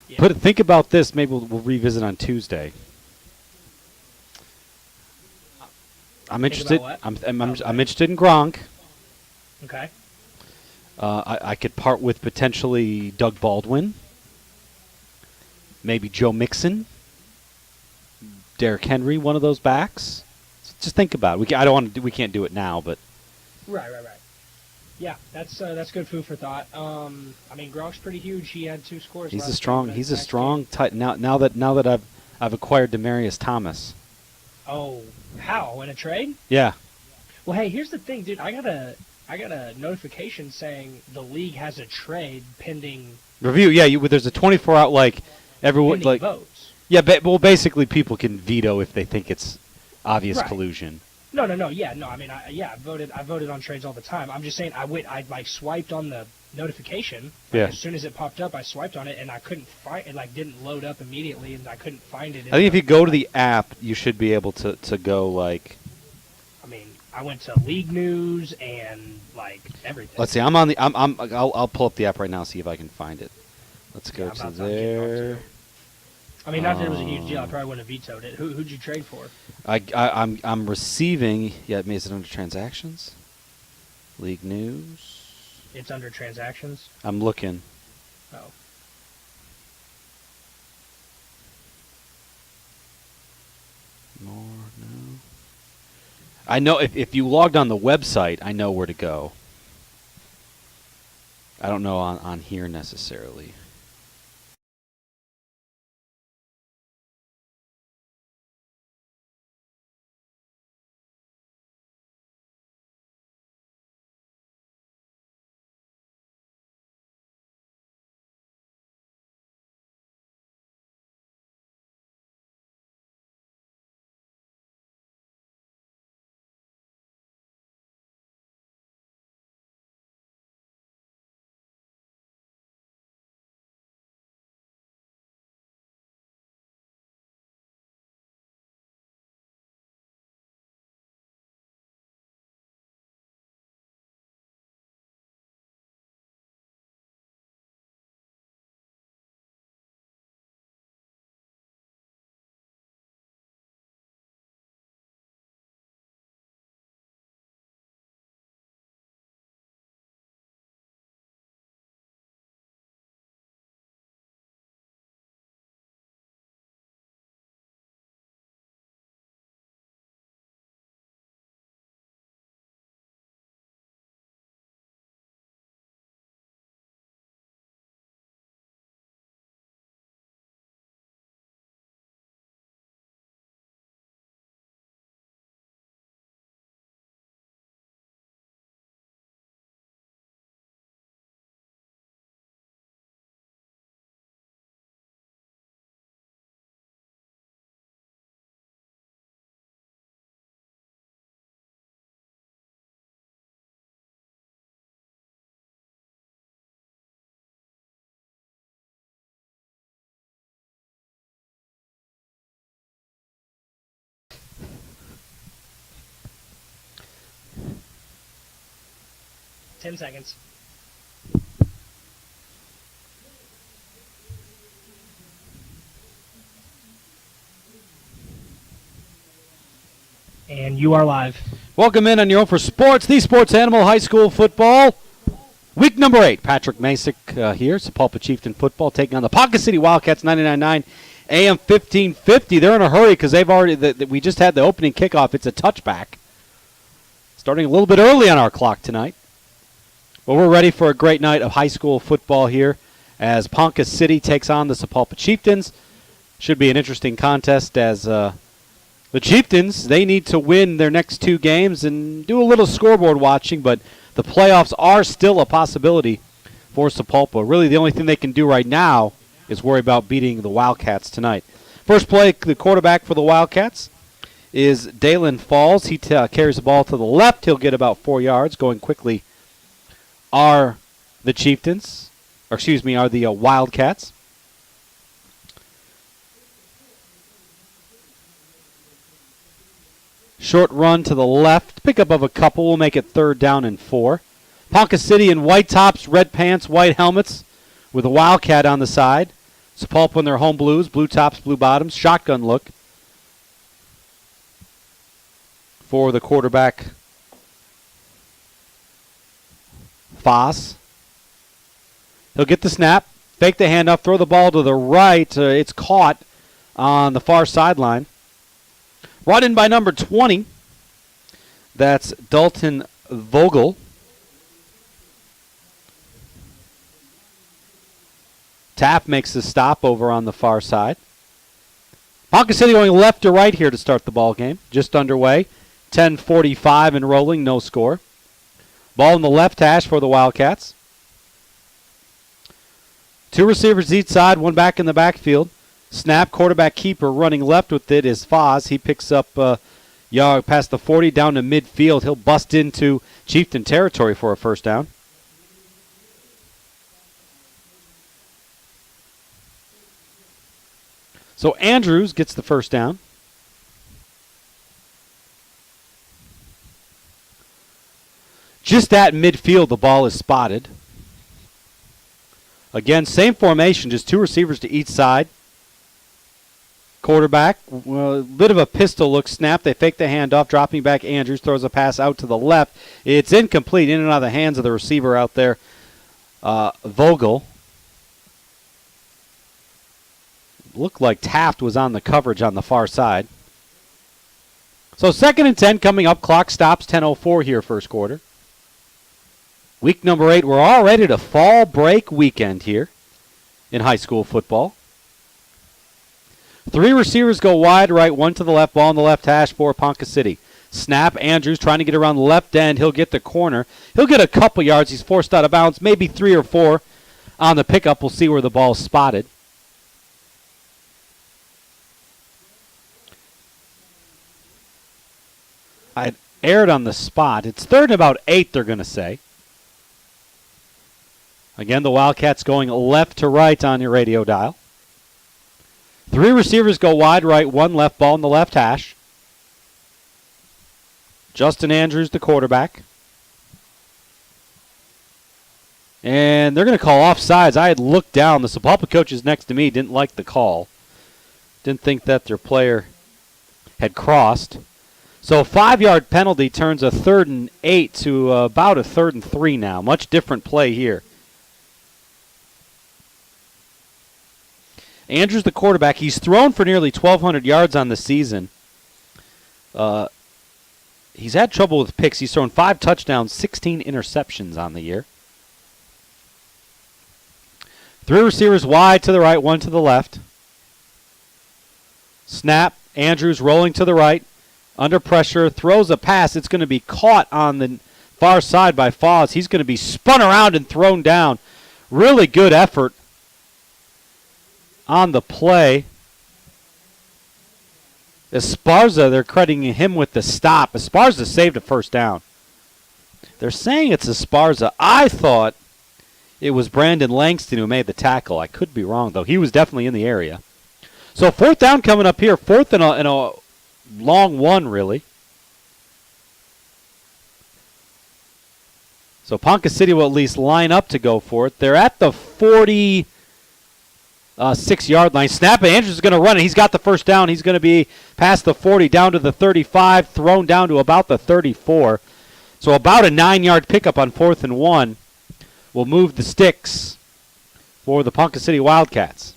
Yeah. Think about this. Maybe we'll revisit on Tuesday. I'm Think about interested. what? I'm interested in Gronk. Okay. I could part with potentially Doug Baldwin, maybe Joe Mixon, Derrick Henry, one of those backs. Just think about it. I don't want to. We can't do it now, but Right. Yeah, that's good food for thought. I mean, Gronk's pretty huge. He had 2 scores. he's last a strong. week, He's but a strong tight. Now that I've acquired Demarius Thomas. Oh, how? In a trade? Yeah. Well, hey, here's the thing, dude. I got a notification saying the league has a trade pending. Review. Yeah. There's a 24 hour everyone pending votes. Yeah. Well, basically, people can veto if they think it's obvious Right. collusion. No. Yeah, no. I mean, I voted on trades all the time. I'm just saying, I like swiped on the notification. Yeah. As soon as it popped up, I swiped on it, and I couldn't find it. Like, didn't load up immediately, and I couldn't find it. I think if you go to the app, you should be able to go like. I mean, I went to league news and like everything. Let's see. I'm on the. I'll pull up the app right now. See if I can find it. Let's go Yeah, to I'm getting on there. to it. I mean, not that it was a huge deal. I probably wouldn't have vetoed it. Who'd you trade for? I'm receiving. Yeah, is it under transactions? League news. It's under transactions. I'm looking. Oh. More no. I know if you logged on the website, I know where to go. I don't know on here necessarily. Ten seconds. And you are live. Welcome in on your own for sports, the Sports Animal High School football. Week number 8. Patrick Masick here. Sapulpa Chieftain football taking on the Ponca City Wildcats 99.9 AM 1550. They're in a hurry because they've already. We just had the opening kickoff. It's a touchback. Starting a little bit early on our clock tonight. But we're ready for a great night of high school football here as Ponca City takes on the Sapulpa Chieftains. Should be an interesting contest as the Chieftains, they need to win their next 2 games and do a little scoreboard watching, but the playoffs are still a possibility for Sapulpa. Really, the only thing they can do right now is worry about beating the Wildcats tonight. First play, the quarterback for the Wildcats is Dalen Falls. He carries the ball to the left. He'll get about 4 yards. Going quickly are the Chieftains, or excuse me, are the Wildcats. Short run to the left. Pickup of a couple will make it 3rd down and 4. Ponca City in white tops, red pants, white helmets with a Wildcat on the side. Sepulpa in their home blues, blue tops, blue bottoms, shotgun look for the quarterback, Foss. He'll get the snap, fake the handoff, throw the ball to the right. It's caught on the far sideline. Brought in by number 20. That's Dalton Vogel. Taft makes the stop over on the far side. Ponca City going left to right here to start the ball game. Just underway. 10:45 and rolling, no score. Ball in the left hash for the Wildcats. Two receivers each side, one back in the backfield. Snap, quarterback keeper running left with it is Foz. He picks up yard past the 40 down to midfield. He'll bust into Chieftain territory for a first down. So Andrews gets the first down. Just at midfield, the ball is spotted. Again, same formation, just two receivers to each side. Quarterback, well, a bit of a pistol look snap. They fake the handoff, dropping back Andrews, throws a pass out to the left. It's incomplete, in and out of the hands of the receiver out there, Vogel. Looked like Taft was on the coverage on the far side. So 2nd and 10 coming up. Clock stops, 10:04 here first quarter. Week number 8, we're already to fall break weekend here in high school football. Three receivers go wide right, one to the left, ball on the left hash for Ponca City. Snap, Andrews trying to get around the left end. He'll get the corner. He'll get a couple yards. He's forced out of bounds, maybe 3 or 4 on the pickup. We'll see where the ball's spotted. I aired on the spot. It's 3rd and about 8, they're going to say. Again, the Wildcats going left to right on your radio dial. Three receivers go wide right, one left, ball in the left hash. Justin Andrews, the quarterback. And they're going to call offsides. I had looked down. The Sepulpa coaches next to me didn't like the call. Didn't think that their player had crossed. So a 5-yard penalty turns a 3rd and 8 to about a 3rd and 3 now. Much different play here. Andrews, the quarterback, he's thrown for nearly 1,200 yards on the season. He's had trouble with picks. He's thrown 5 touchdowns, 16 interceptions on the year. Three receivers wide to the right, one to the left. Snap, Andrews rolling to the right. Under pressure, throws a pass. It's going to be caught on the far side by Foz. He's going to be spun around and thrown down. Really good effort on the play. Esparza, they're crediting him with the stop. Esparza saved a first down. They're saying it's Esparza. I thought it was Brandon Langston who made the tackle. I could be wrong, though. He was definitely in the area. So 4th down coming up here. 4th and a long one, really. So Ponca City will at least line up to go for it. They're at the 46-yard line. Snap, Andrews is going to run it. He's got the first down. He's going to be past the 40, down to the 35, thrown down to about the 34. So about a 9-yard pickup on 4th and 1 will move the sticks for the Ponca City Wildcats.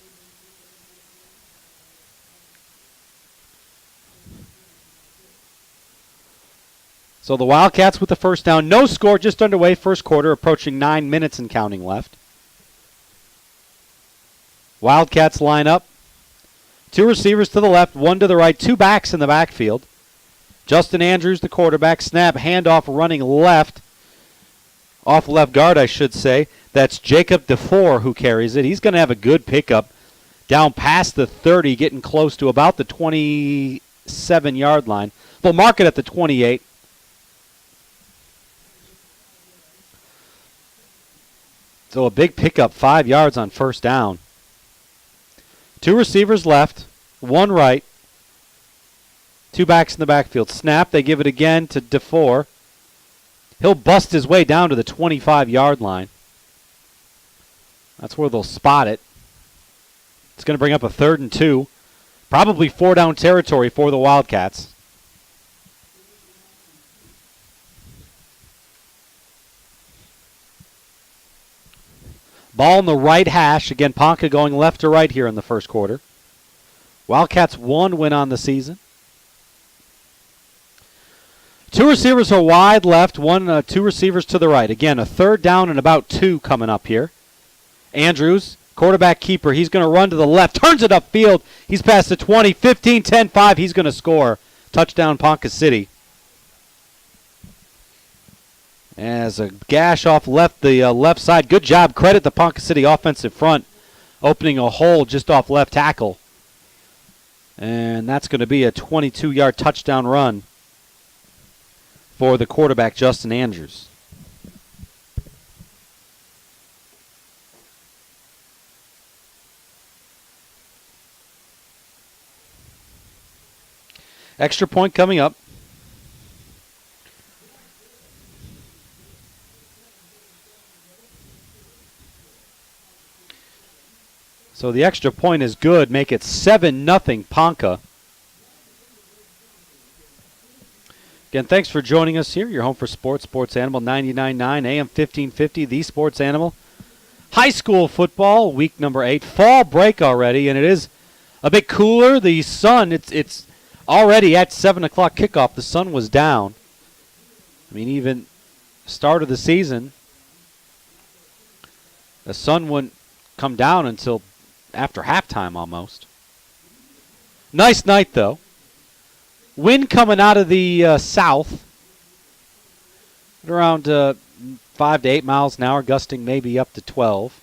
So the Wildcats with the first down. No score, just underway, first quarter, approaching 9 minutes and counting left. Wildcats line up. Two receivers to the left, one to the right, two backs in the backfield. Justin Andrews, the quarterback. Snap, handoff running left. Off left guard, I should say. That's Jacob DeFore who carries it. He's going to have a good pickup down past the 30, getting close to about the 27-yard line. They'll mark it at the 28. So a big pickup, 5 yards on first down. Two receivers left, one right. Two backs in the backfield. Snap, they give it again to DeFore. He'll bust his way down to the 25-yard line. That's where they'll spot it. It's going to bring up a 3rd and 2. Probably 4-down territory for the Wildcats. Ball in the right hash. Again, Ponca going left to right here in the first quarter. Wildcats 1 win on the season. 2 receivers are wide left, 2 receivers to the right. Again, a 3rd down and about 2 coming up here. Andrews, quarterback keeper, he's going to run to the left, turns it upfield. He's past the 20, 15, 10, 5. He's going to score. Touchdown, Ponca City. As a gash off the left side. Good job. Credit the Ponca City offensive front, opening a hole just off left tackle. And that's going to be a 22-yard touchdown run for the quarterback, Justin Andrews. Extra point coming up. So the extra point is good. Make it 7-0 Ponca. Again, thanks for joining us here. Your home for sports, Sports Animal 99.9 AM 1550, the Sports Animal. High school football, week number 8. Fall break already, and it is a bit cooler. The sun, it's already at 7 o'clock kickoff. The sun was down. I mean, even start of the season, the sun wouldn't come down until after halftime almost. Nice night, though. Wind coming out of the south at around 5 to 8 miles an hour, gusting maybe up to 12.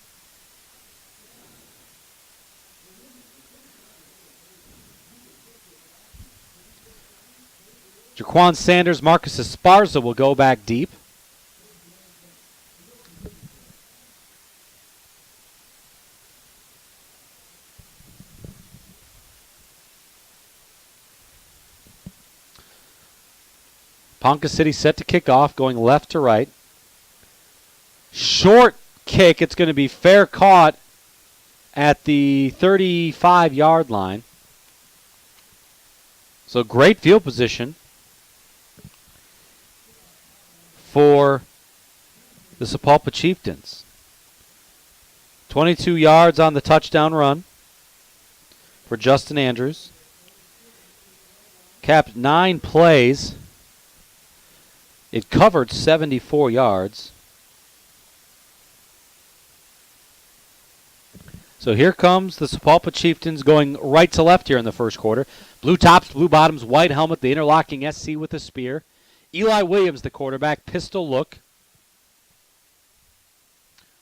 Jaquan Sanders, Marcus Esparza will go back deep. Ponca City set to kick off, going left to right. Short kick. It's going to be fair caught at the 35-yard line. So great field position for the Sapulpa Chieftains. 22 yards on the touchdown run for Justin Andrews. Capped 9 plays. It covered 74 yards. So here comes the Sapulpa Chieftains going right to left here in the first quarter. Blue tops, blue bottoms, white helmet, the interlocking SC with a spear. Eli Williams, the quarterback, pistol look.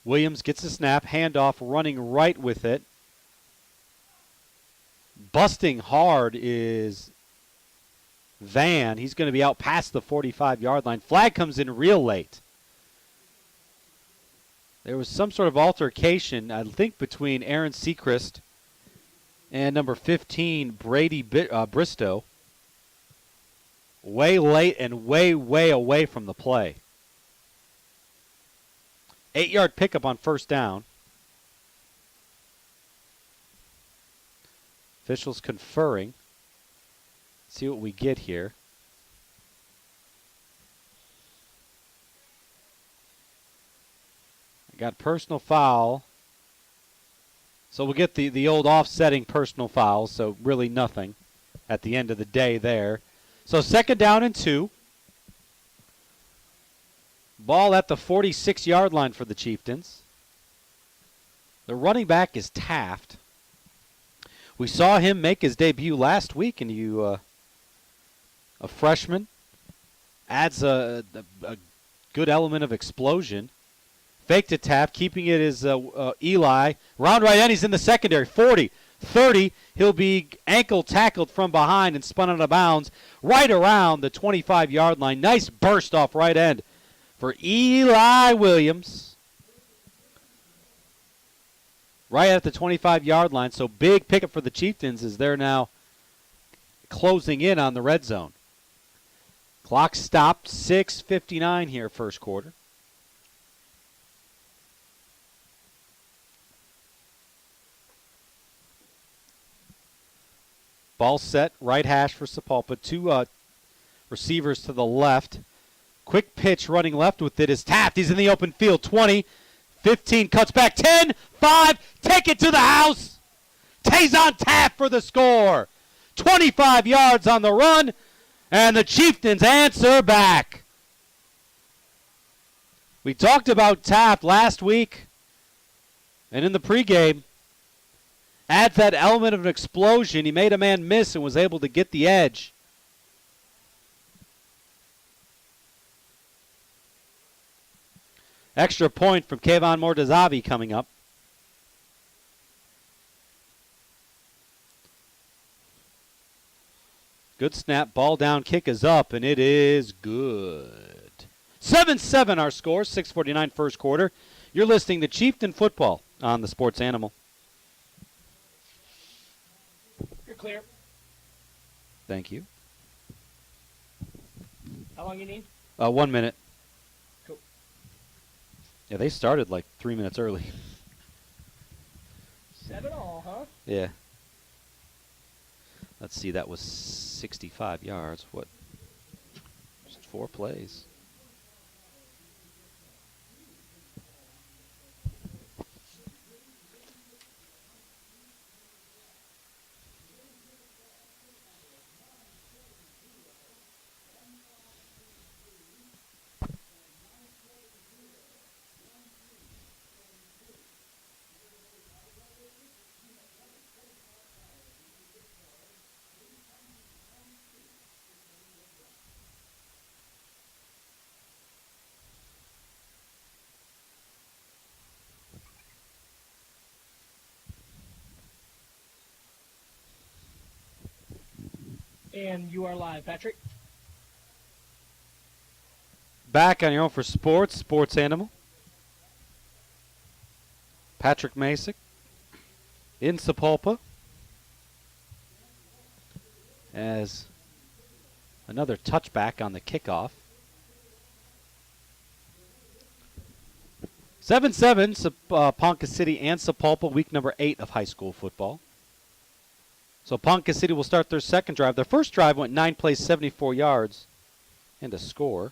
Williams gets the snap, handoff, running right with it. Busting hard is Van. He's going to be out past the 45-yard line. Flag comes in real late. There was some sort of altercation, I think, between Aaron Sechrist and number 15, Brady Bristow. Way late and way, way away from the play. 8-yard pickup on first down. Officials conferring. See what we get here. I got personal foul. So we'll get the old offsetting personal foul, so really nothing at the end of the day there. So 2nd down and 2. Ball at the 46-yard line for the Chieftains. The running back is Taft. We saw him make his debut last week, and a freshman adds a good element of explosion. Fake to Taft, keeping it is Eli. Round right end, he's in the secondary. 40, 30. He'll be ankle tackled from behind and spun out of bounds right around the 25-yard line. Nice burst off right end for Eli Williams. Right at the 25-yard line. So big pickup for the Chieftains as they're now closing in on the red zone. Clock stopped, 6:59 here first quarter. Ball set, right hash for Sapulpa. Two receivers to the left. Quick pitch running left with it is Taft. He's in the open field. 20, 15, cuts back. 10, 5, take it to the house. Tayson Taft for the score. 25 yards on the run, and the Chieftains answer back. We talked about Taft last week and in the pregame. Adds that element of an explosion. He made a man miss and was able to get the edge. Extra point from Kayvon Mortazavi coming up. Good snap, ball down, kick is up, and it is good. 7-7 our score, 6:49 first quarter. You're listening to Chieftain Football on the Sports Animal. You're clear. Thank you. How long you need? 1 minute. Cool. Yeah, they started like 3 minutes early. 7-all, huh? Yeah. Let's see, that was 65 yards. What? Just 4 plays. And you are live, Patrick. Back on your own for sports, Sports Animal. Patrick Masick in Sapulpa as another touchback on the kickoff. 7-7, Ponca City and Sapulpa, week number 8 of high school football. So Ponca City will start their second drive. Their first drive went 9 plays, 74 yards, and a score.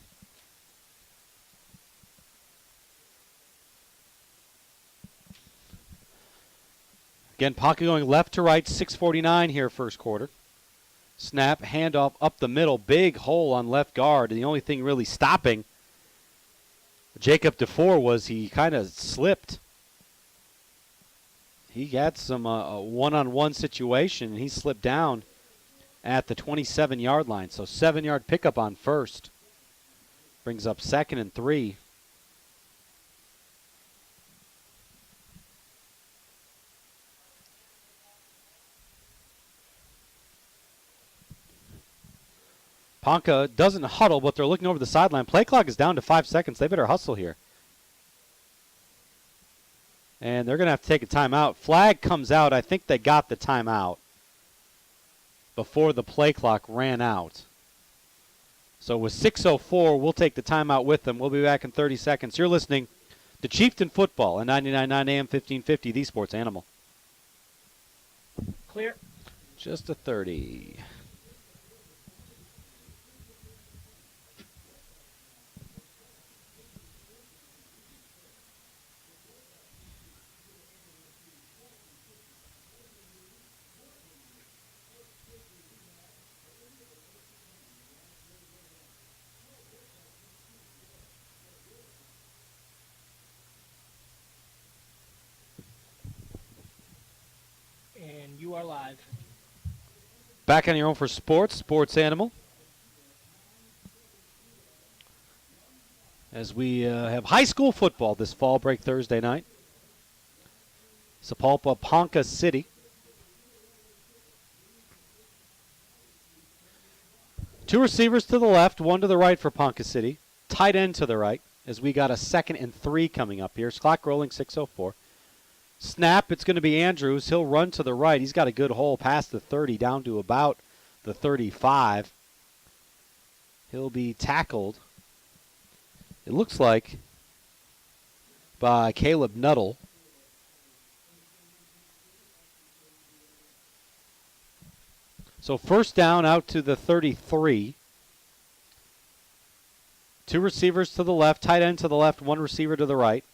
Again, Ponca going left to right, 6:49 here first quarter. Snap, handoff up the middle, big hole on left guard. And the only thing really stopping Jacob DeFore was he kind of slipped. He had some one-on-one situation, and he slipped down at the 27-yard line. So 7-yard pickup on first. Brings up 2nd and 3. Ponca doesn't huddle, but they're looking over the sideline. Play clock is down to 5 seconds. They better hustle here. And they're going to have to take a timeout. Flag comes out. I think they got the timeout before the play clock ran out. So with 6:04, we'll take the timeout with them. We'll be back in 30 seconds. You're listening to Chieftain Football at 99.9 AM 1550, the Sports Animal. Clear. Just a 30. And you are live. Back on your own for sports, Sports Animal. As we have high school football this fall break Thursday night. Sapulpa, Ponca City. Two receivers to the left, one to the right for Ponca City. Tight end to the right, as we got a 2nd and 3 coming up here. Clock rolling, 6:04. Snap, it's going to be Andrews. He'll run to the right. He's got a good hole past the 30 down to about the 35. He'll be tackled, it looks like, by Caleb Nuttall. So first down out to the 33. Two receivers to the left, tight end to the left, one receiver to the right.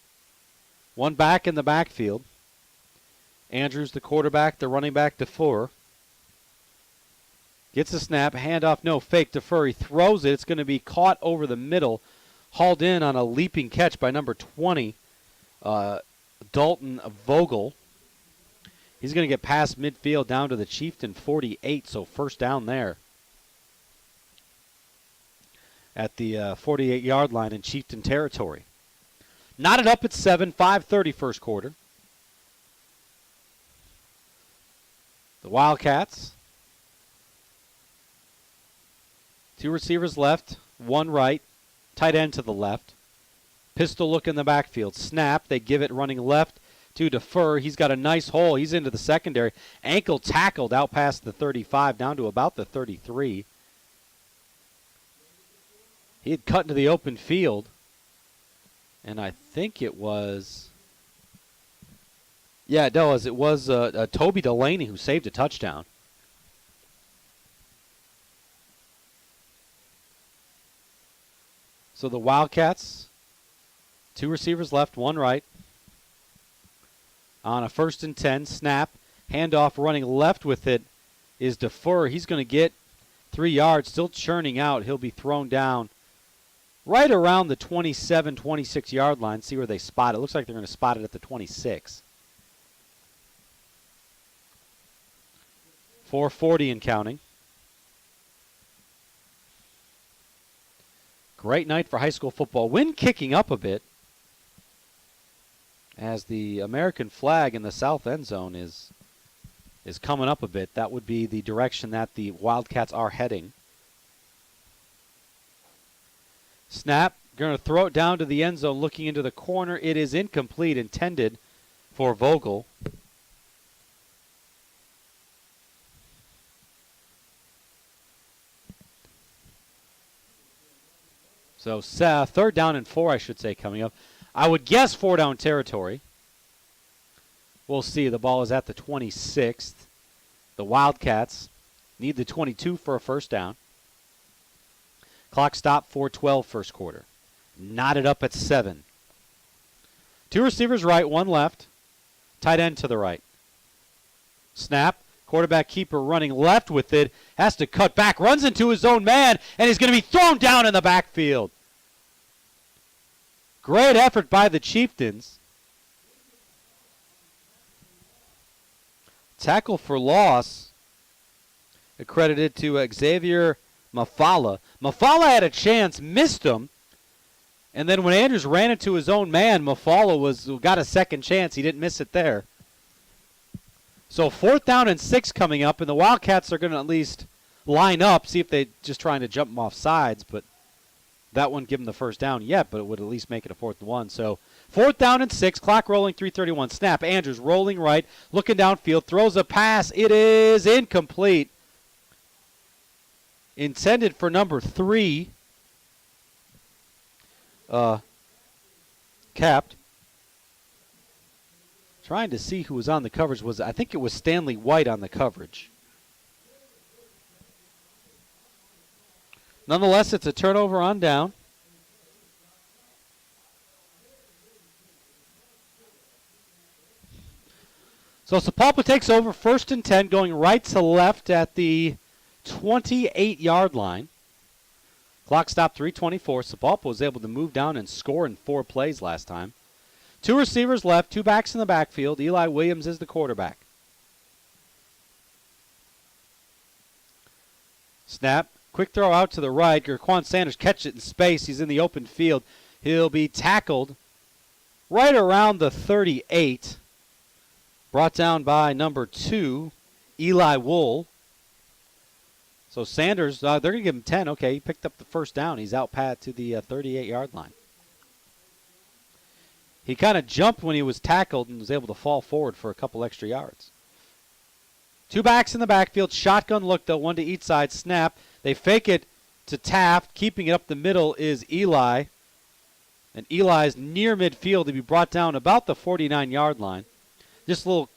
One back in the backfield. Andrews, the quarterback, the running back, DeFur. Gets a snap, handoff, no fake. DeFur, he throws it. It's going to be caught over the middle, hauled in on a leaping catch by number 20, Dalton Vogel. He's going to get past midfield down to the Chieftain 48, so first down there at the 48-yard line in Chieftain territory. Knotted up at 7, 5:30 first quarter. The Wildcats. Two receivers left, one right, tight end to the left. Pistol look in the backfield. Snap, they give it running left to DeFur. He's got a nice hole. He's into the secondary. Ankle tackled out past the 35, down to about the 33. He had cut into the open field, and I think it was, yeah, it was. It was Toby Delaney who saved a touchdown. So the Wildcats, two receivers left, one right. On a 1st and 10, snap, handoff running left with it is DeFur. He's going to get 3 yards, still churning out. He'll be thrown down right around the 27, 26-yard line. See where they spot it. Looks like they're going to spot it at the 26. 4:40 and counting. Great night for high school football. Wind kicking up a bit as the American flag in the south end zone is coming up a bit. That would be the direction that the Wildcats are heading. Snap, going to throw it down to the end zone, looking into the corner. It is incomplete, intended for Vogel. So 3rd down and 4, I should say, coming up. I would guess 4-down territory. We'll see. The ball is at the 26th. The Wildcats need the 22 for a first down. Clock stop, 4:12 first quarter. Knotted up at 7. Two receivers right, one left. Tight end to the right. Snap. Quarterback keeper running left with it. Has to cut back. Runs into his own man. And he's going to be thrown down in the backfield. Great effort by the Chieftains. Tackle for loss. Accredited to Xavier Mafala. Mafala had a chance, missed him. And then when Andrews ran into his own man, Mafala got a second chance. He didn't miss it there. So 4th down and 6 coming up, and the Wildcats are going to at least line up, see if they're just trying to jump them off sides, but that wouldn't give them the first down yet, but it would at least make it a 4th and 1. So 4th down and 6, clock rolling, 3:31. Snap, Andrews rolling right, looking downfield, throws a pass. It is incomplete. Intended for number 3. Capped. Trying to see who was on the coverage. I think it was Stanley White on the coverage. Nonetheless, it's a turnover on down. So Sapulpa takes over 1st and 10, going right to left at the 28-yard line. Clock stop, 3:24. Sapulpa was able to move down and score in 4 plays last time. Two receivers left, two backs in the backfield. Eli Williams is the quarterback. Snap, quick throw out to the right. Gerquan Sanders catches it in space. He's in the open field. He'll be tackled right around the 38. Brought down by number 2, Eli Wool. So Sanders, they're going to give him 10. Okay, he picked up the first down. He's out pat to the 38-yard line. He kind of jumped when he was tackled and was able to fall forward for a couple extra yards. Two backs in the backfield. Shotgun look, though, one to each side. Snap. They fake it to Taft. Keeping it up the middle is Eli. And Eli's near midfield to be brought down about the 49-yard line. This little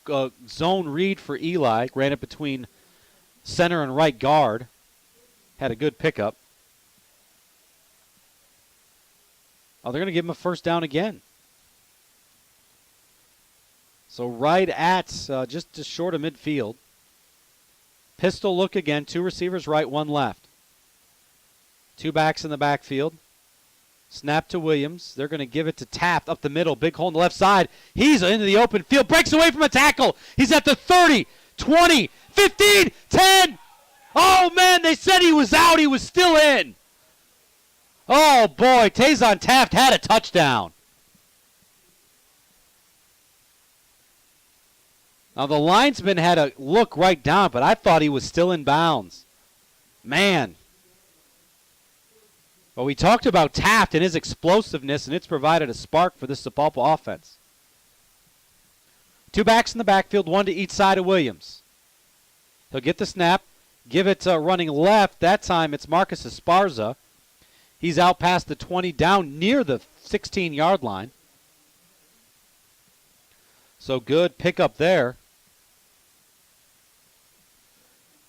zone read for Eli. Ran it between Center and right guard had a good pickup. Oh, they're going to give him a first down again. So right at just short of midfield. Pistol look again. 2 receivers right, 1 left. 2 backs in the backfield. Snap to Williams. They're going to give it to Taft up the middle. Big hole on the left side. He's into the open field. Breaks away from a tackle. He's at the 30, 20, 15, 10. Oh, man, they said he was out. He was still in. Oh, boy, Tazon Taft had a touchdown. Now, the linesman had a look right down, but I thought he was still in bounds. Man. Well, we talked about Taft and his explosiveness, and it's provided a spark for this Sapulpa offense. 2 backs in the backfield, 1 to each side of Williams. He'll get the snap, give it running left. That time it's Marcus Esparza. He's out past the 20, down near the 16-yard line. So good pickup there.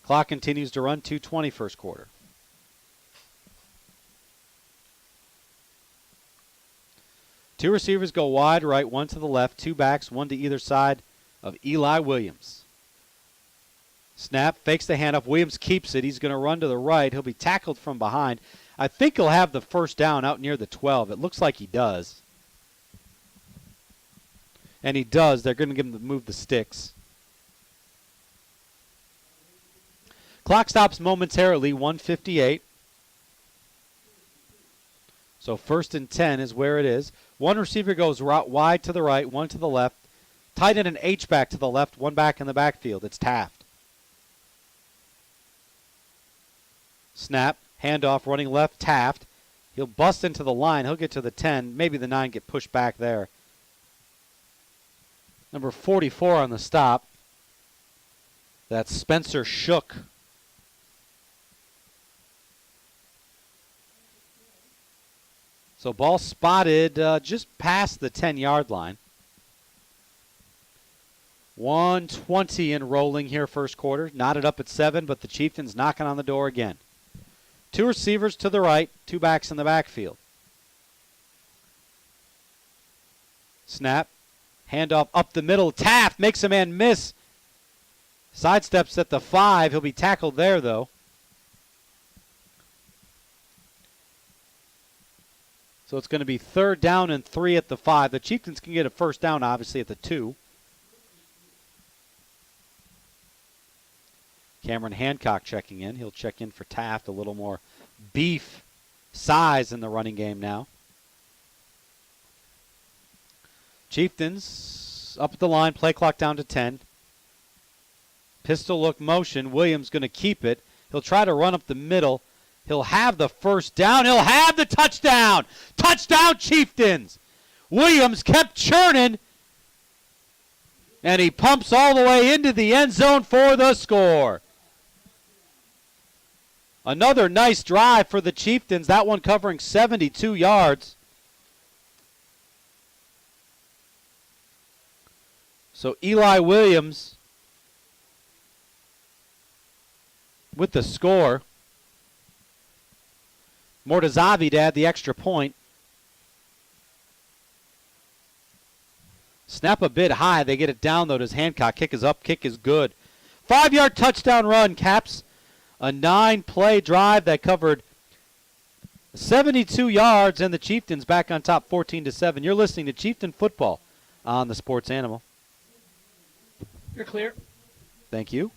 Clock continues to run, 2:20 first quarter. Two receivers go wide right, 1 to the left, 2 backs, 1 to either side of Eli Williams. Snap, fakes the handoff. Williams keeps it. He's going to run to the right. He'll be tackled from behind. I think he'll have the first down out near the 12. It looks like he does. And he does. They're going to give him to move the sticks. Clock stops momentarily, 1:58. So 1st and 10 is where it is. 1 receiver goes wide to the right, 1 to the left. Tight end and H-back to the left, 1 back in the backfield. It's Taft. Snap, handoff, running left, Taft. He'll bust into the line. He'll get to the 10. Maybe the 9 get pushed back there. Number 44 on the stop. That's Spencer Shook. So ball spotted just past the 10-yard line. 1:20 and rolling here first quarter. Knotted up at 7, but the Chieftains knocking on the door again. 2 receivers to the right, 2 backs in the backfield. Snap. Handoff up the middle. Taft makes a man miss. Sidesteps at the 5. He'll be tackled there, though. So it's going to be 3rd down and 3 at the 5. The Chieftains can get a first down, obviously, at the 2. Cameron Hancock checking in. He'll check in for Taft. A little more beef size in the running game now. Chieftains up at the line. Play clock down to 10. Pistol look motion. Williams going to keep it. He'll try to run up the middle. He'll have the first down. He'll have the touchdown. Touchdown, Chieftains. Williams kept churning. And he pumps all the way into the end zone for the score. Another nice drive for the Chieftains. That one covering 72 yards. So Eli Williams with the score. Mortazavi to add the extra point. Snap a bit high. They get it down, though, to Hancock. Kick is up. Kick is good. 5-yard touchdown run caps a 9-play drive that covered 72 yards, and the Chieftains back on top 14-7. You're listening to Chieftain Football on the Sports Animal. You're clear. Thank you.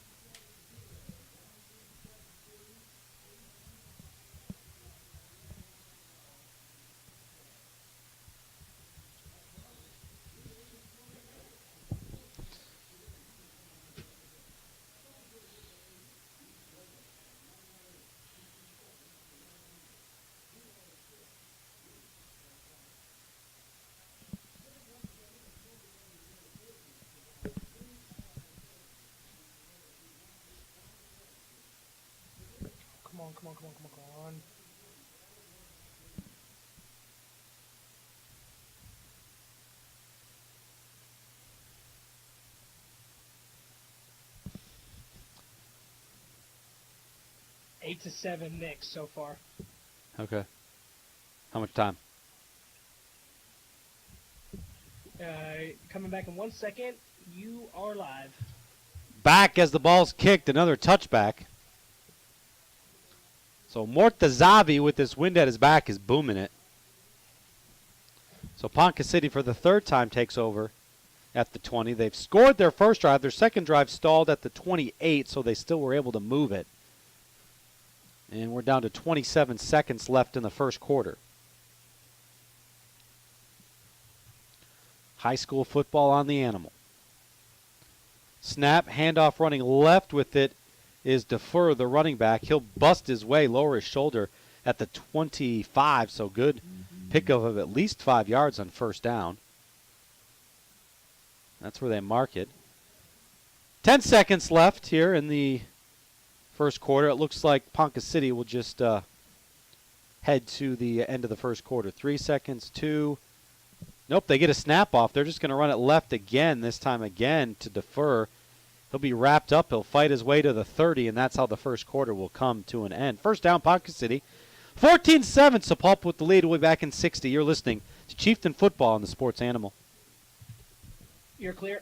Come on. 8-7 Knicks so far. Okay. How much time? Coming back in 1 second. You are live. Back as the ball's kicked, another touchback. So Mortazavi with this wind at his back is booming it. So Ponca City for the third time takes over at the 20. They've scored their first drive. Their second drive stalled at the 28, so they still were able to move it. And we're down to 27 seconds left in the first quarter. High school football on the animal. Snap, handoff running left with it is Defer, the running back. He'll bust his way, lower his shoulder at the 25, so good pickup of at least 5 yards on first down. That's where they mark it. 10 seconds left here in the first quarter. It looks like Ponca City will just head to the end of the first quarter. 3 seconds, 2. Nope, they get a snap off. They're just going to run it left again, this time again to Defer. He'll be wrapped up. He'll fight his way to the 30, and that's how the first quarter will come to an end. First down, Ponca City. 14-7, Sapulpa with the lead. We'll be back in 60. You're listening to Chieftain Football on the Sports Animal. You're clear.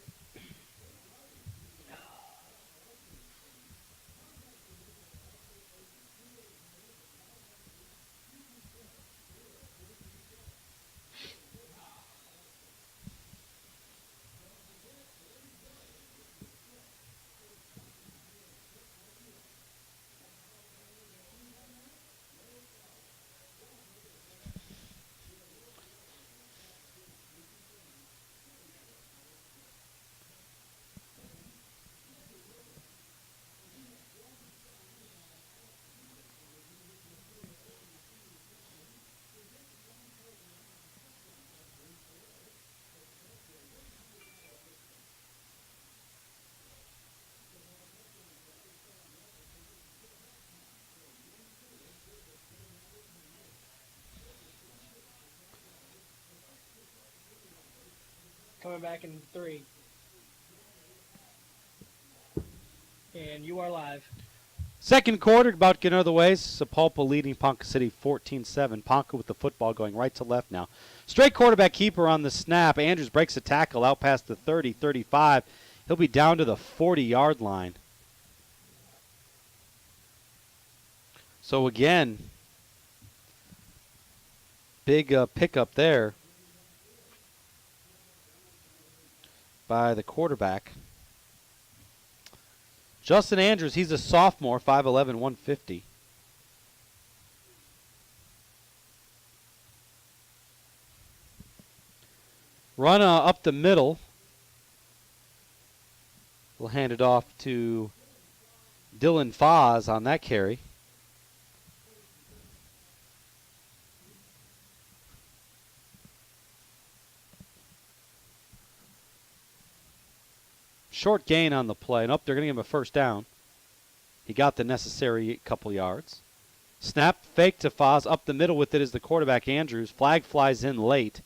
Coming back in 3. And you are live. Second quarter, about to get another way. Sapulpa leading Ponca City 14-7. Ponca with the football going right to left now. Straight quarterback keeper on the snap. Andrews breaks a tackle out past the 30, 35. He'll be down to the 40-yard line. So again, big pickup there by the quarterback. Justin Andrews, he's a sophomore, 5'11", 150. Run up the middle. We'll hand it off to Dylan Foz on that carry. Short gain on the play. Nope, they're going to give him a first down. He got the necessary couple yards. Snap, fake to Foz. Up the middle with it is the quarterback, Andrews. Flag flies in late.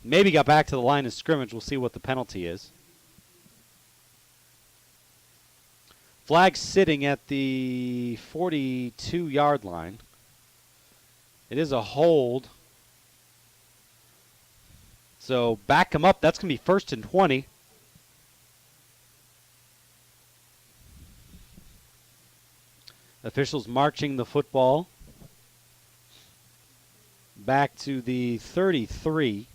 Maybe got back to the line of scrimmage. We'll see what the penalty is. Flag sitting at the 42-yard line. It is a hold. So back him up. That's going to be 1st and 20. Officials marching the football back to the 33.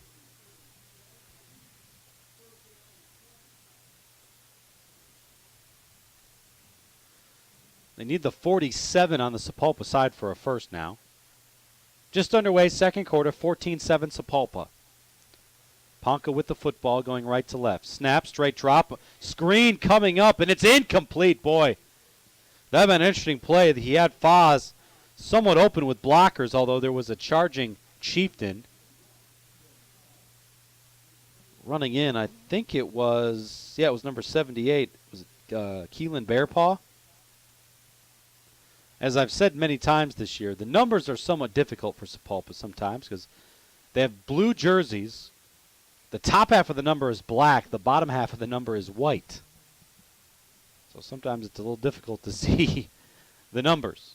They need the 47 on the Sapulpa side for a first now. Just underway, second quarter, 14-7 Sapulpa. Ponca with the football going right to left. Snap, straight drop, screen coming up, and it's incomplete, boy. That would have been an interesting play. He had Foz somewhat open with blockers, although there was a charging Chieftain. Running in, I think it was number 78. Was it Keelan Bearpaw? As I've said many times this year, the numbers are somewhat difficult for Sapulpa sometimes because they have blue jerseys. The top half of the number is black. The bottom half of the number is white. So sometimes it's a little difficult to see The numbers.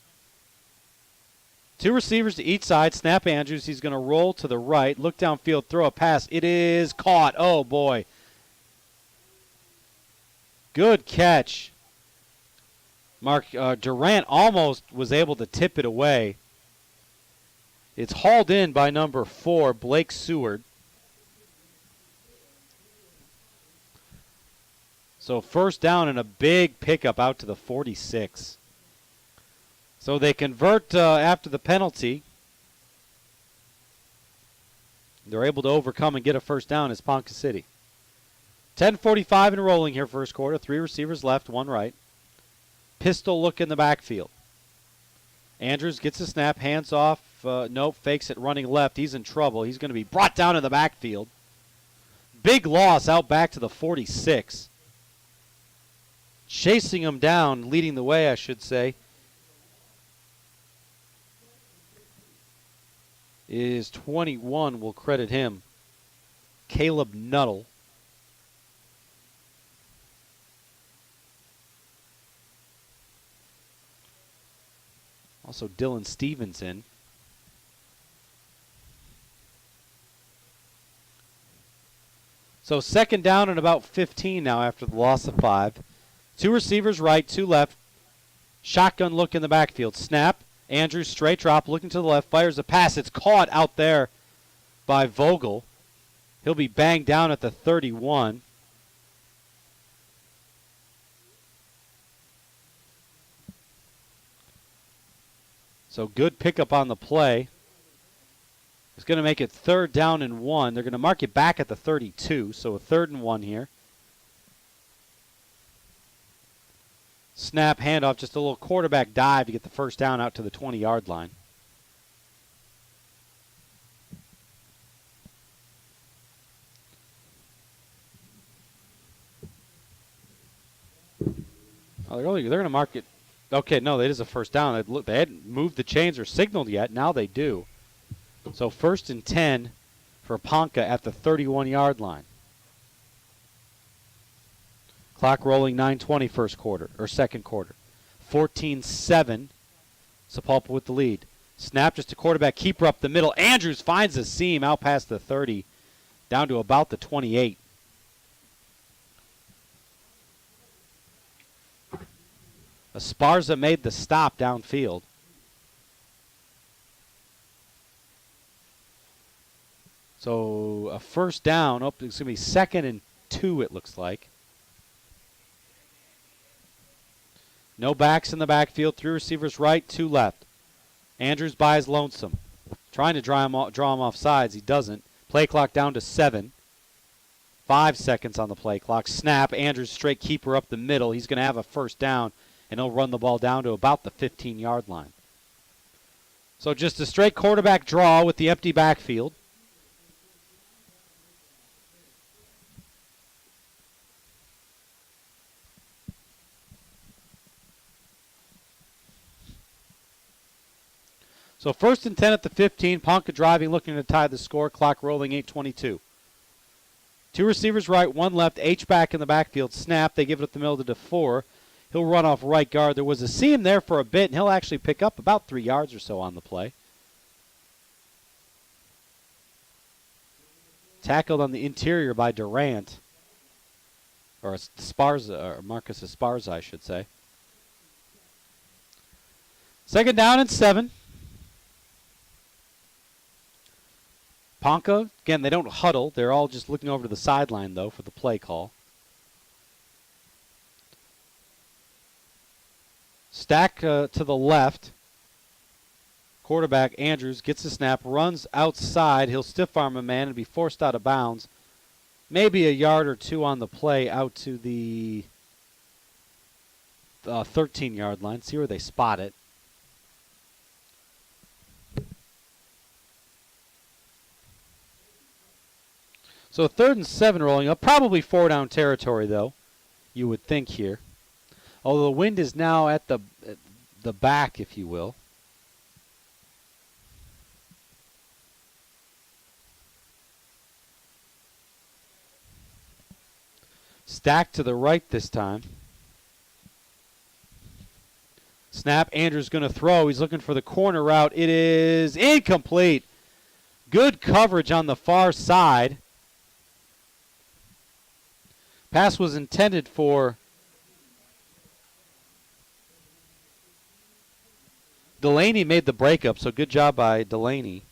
2 receivers to each side. Snap Andrews. He's going to roll to the right. Look downfield. Throw a pass. It is caught. Oh, boy. Good catch. Mark Durant almost was able to tip it away. It's hauled in by number 4, Blake Seward. So first down and a big pickup out to the 46. So they convert after the penalty. They're able to overcome and get a first down as Ponca City. 10:45 and rolling here first quarter. 3 receivers left, 1 right. Pistol look in the backfield. Andrews gets a snap, hands off. Nope, fakes it running left. He's in trouble. He's going to be brought down in the backfield. Big loss out back to the 46. Chasing him down, leading the way, I should say, is 21. We'll credit him. Caleb Nuttall. Also Dylan Stevenson. So second down and about 15 now after the loss of 5. 2 receivers right, 2 left. Shotgun look in the backfield. Snap. Andrews straight drop, looking to the left, fires a pass. It's caught out there by Vogel. He'll be banged down at the 31. So good pickup on the play. It's going to make it 3rd down and 1. They're going to mark it back at the 32, so a 3rd and 1 here. Snap, handoff, just a little quarterback dive to get the first down out to the 20-yard line. Oh, they're going to mark it. Okay, no, it is a first down. They hadn't moved the chains or signaled yet. Now they do. So 1st and 10 for Ponca at the 31-yard line. Clock rolling, 9:20 first quarter, or second quarter. 14-7. Sapulpa with the lead. Snap, just a quarterback keeper up the middle. Andrews finds a seam out past the 30, down to about the 28. Esparza made the stop downfield. So a first down. Oh, it's going to be 2nd and 2, it looks like. No backs in the backfield. 3 receivers right, 2 left. Andrews by his lonesome. Trying to draw him off sides. He doesn't. Play clock down to 7. 5 seconds on the play clock. Snap. Andrews straight keeper up the middle. He's going to have a first down, and he'll run the ball down to about the 15-yard line. So just a straight quarterback draw with the empty backfield. So 1st and 10 at the 15. Ponca driving, looking to tie the score. Clock rolling, 8:22. 2 receivers right, 1 left. H-back in the backfield. Snap. They give it up the middle to DeFore. He'll run off right guard. There was a seam there for a bit, and he'll actually pick up about 3 yards or so on the play. Tackled on the interior by Durant. Or Esparza, or Marcus Esparza, I should say. 2nd down and 7. Ponca, again, they don't huddle. They're all just looking over to the sideline, though, for the play call. Stack to the left. Quarterback Andrews gets the snap, runs outside. He'll stiff arm a man and be forced out of bounds. Maybe a yard or 2 on the play out to the 13-yard line. See where they spot it. So 3rd and 7 rolling up. Probably 4-down territory, though, you would think here. Although the wind is now at the back, if you will. Stacked to the right this time. Snap, Andrews going to throw. He's looking for the corner route. It is incomplete. Good coverage on the far side. Pass was intended for Delaney, made the breakup, so good job by Delaney.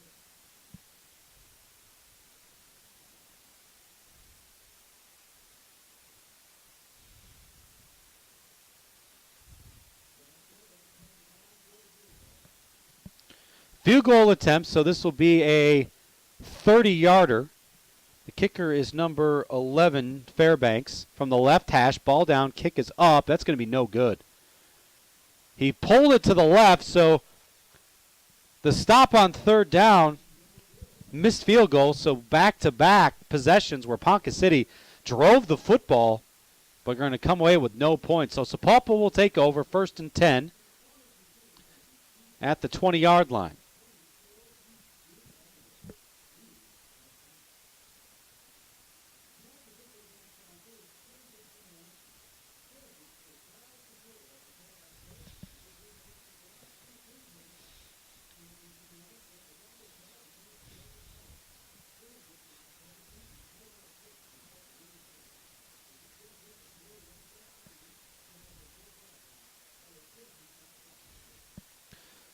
Field goal attempt, so this will be a 30-yarder. The kicker is number 11, Fairbanks. From the left hash, ball down, kick is up. That's going to be no good. He pulled it to the left, so the stop on third down, missed field goal, so back-to-back possessions where Ponca City drove the football, but going to come away with no points. So Sapulpa will take over, 1st and 10 at the 20-yard line.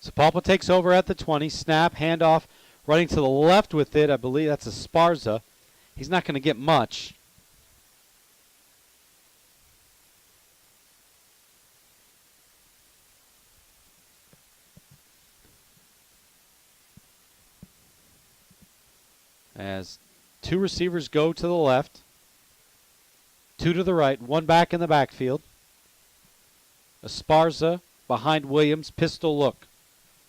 Sapulpa takes over at the 20. Snap, handoff, running to the left with it. I believe that's Esparza. He's not going to get much. As two receivers go to the left, two to the right, one back in the backfield. Esparza behind Williams, pistol look.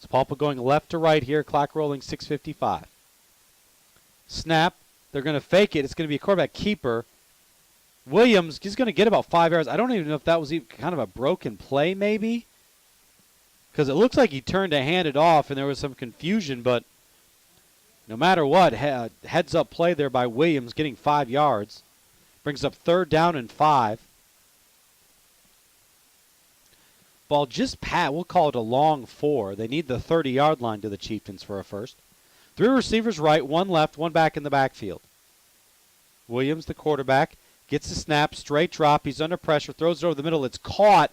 Sapulpa going left to right here, clock rolling 6:55. Snap, they're going to fake it. It's going to be a quarterback keeper. Williams, he's going to get about 5 yards. I don't even know if that was even kind of a broken play maybe, because it looks like he turned to hand it off and there was some confusion, but no matter what, heads up play there by Williams, getting 5 yards. Brings up 3rd down and 5. Ball just we'll call it a long 4. They need the 30-yard line to the Chieftains for a first. 3 receivers right, 1 left, 1 back in the backfield. Williams, the quarterback, gets the snap, straight drop. He's under pressure, throws it over the middle. It's caught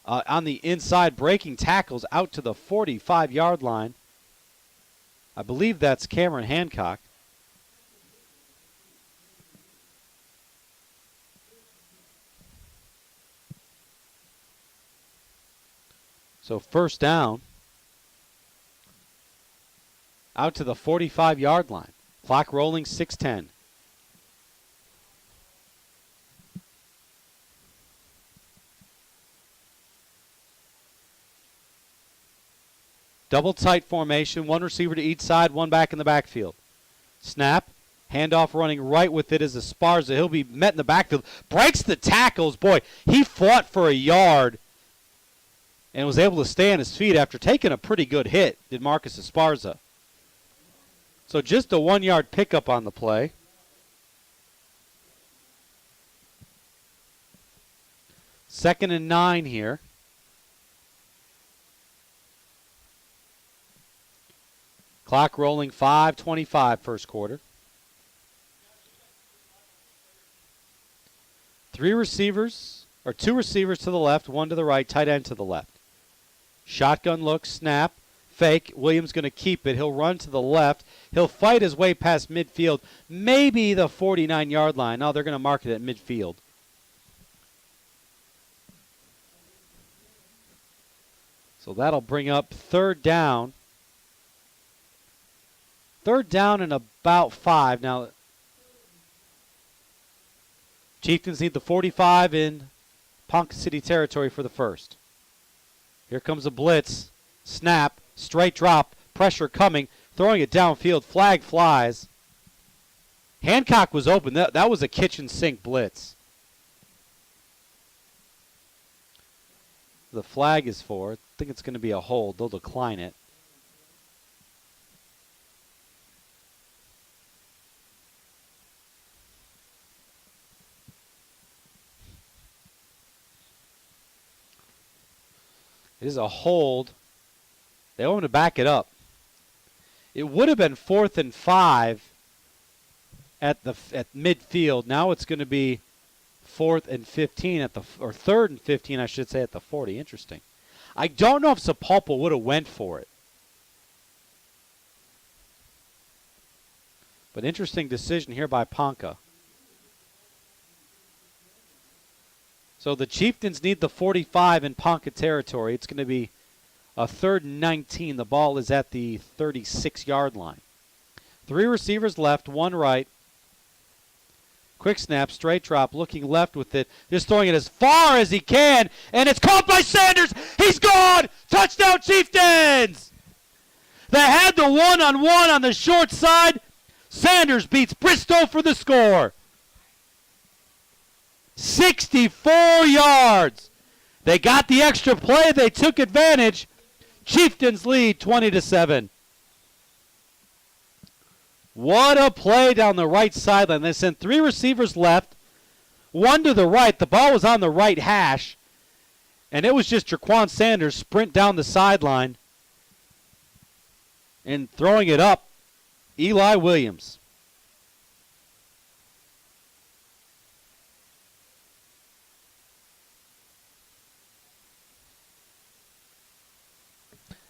on the inside, breaking tackles out to the 45-yard line. I believe that's Cameron Hancock. So 1st down, out to the 45-yard line. Clock rolling, 6:10. Double tight formation, 1 receiver to each side, 1 back in the backfield. Snap, handoff running right with it is Esparza. He'll be met in the backfield. Breaks the tackles. Boy, he fought for a yard and was able to stay on his feet after taking a pretty good hit, did Marcus Esparza. So just a 1-yard pickup on the play. Second and 9 here. Clock rolling, 5:25 first quarter. 2 receivers to the left, 1 to the right, tight end to the left. Shotgun look, snap, fake. Williams going to keep it. He'll run to the left. He'll fight his way past midfield, maybe the 49-yard line. No, they're going to mark it at midfield. So that'll bring up 3rd down. 3rd down and about 5. Now, Chieftains need the 45 in Ponca City territory for the first. Here comes a blitz. Snap, straight drop, pressure coming, throwing it downfield. Flag flies. Hancock was open. That was a kitchen sink blitz. The flag is for, I think it's going to be a hold. They'll decline it. It is a hold. They want him to back it up. It would have been 4th and 5 at midfield. Now it's going to be 4th and 15 or 3rd and 15, I should say, at the 40. Interesting. I don't know if Sapulpa would have went for it. But interesting decision here by Ponca. So the Chieftains need the 45 in Ponca territory. It's going to be a 3rd and 19. The ball is at the 36-yard line. 3 receivers left, 1 right. Quick snap, straight drop, looking left with it. Just throwing it as far as he can, and it's caught by Sanders. He's gone! Touchdown, Chieftains! They had the one-on-one on the short side. Sanders beats Bristow for the score. 64 yards. They got the extra play. They took advantage. Chieftains lead 20-7. What a play down the right sideline. They sent 3 receivers left, 1 to the right. The ball was on the right hash, and it was just Jaquan Sanders sprint down the sideline and throwing it up. Eli Williams.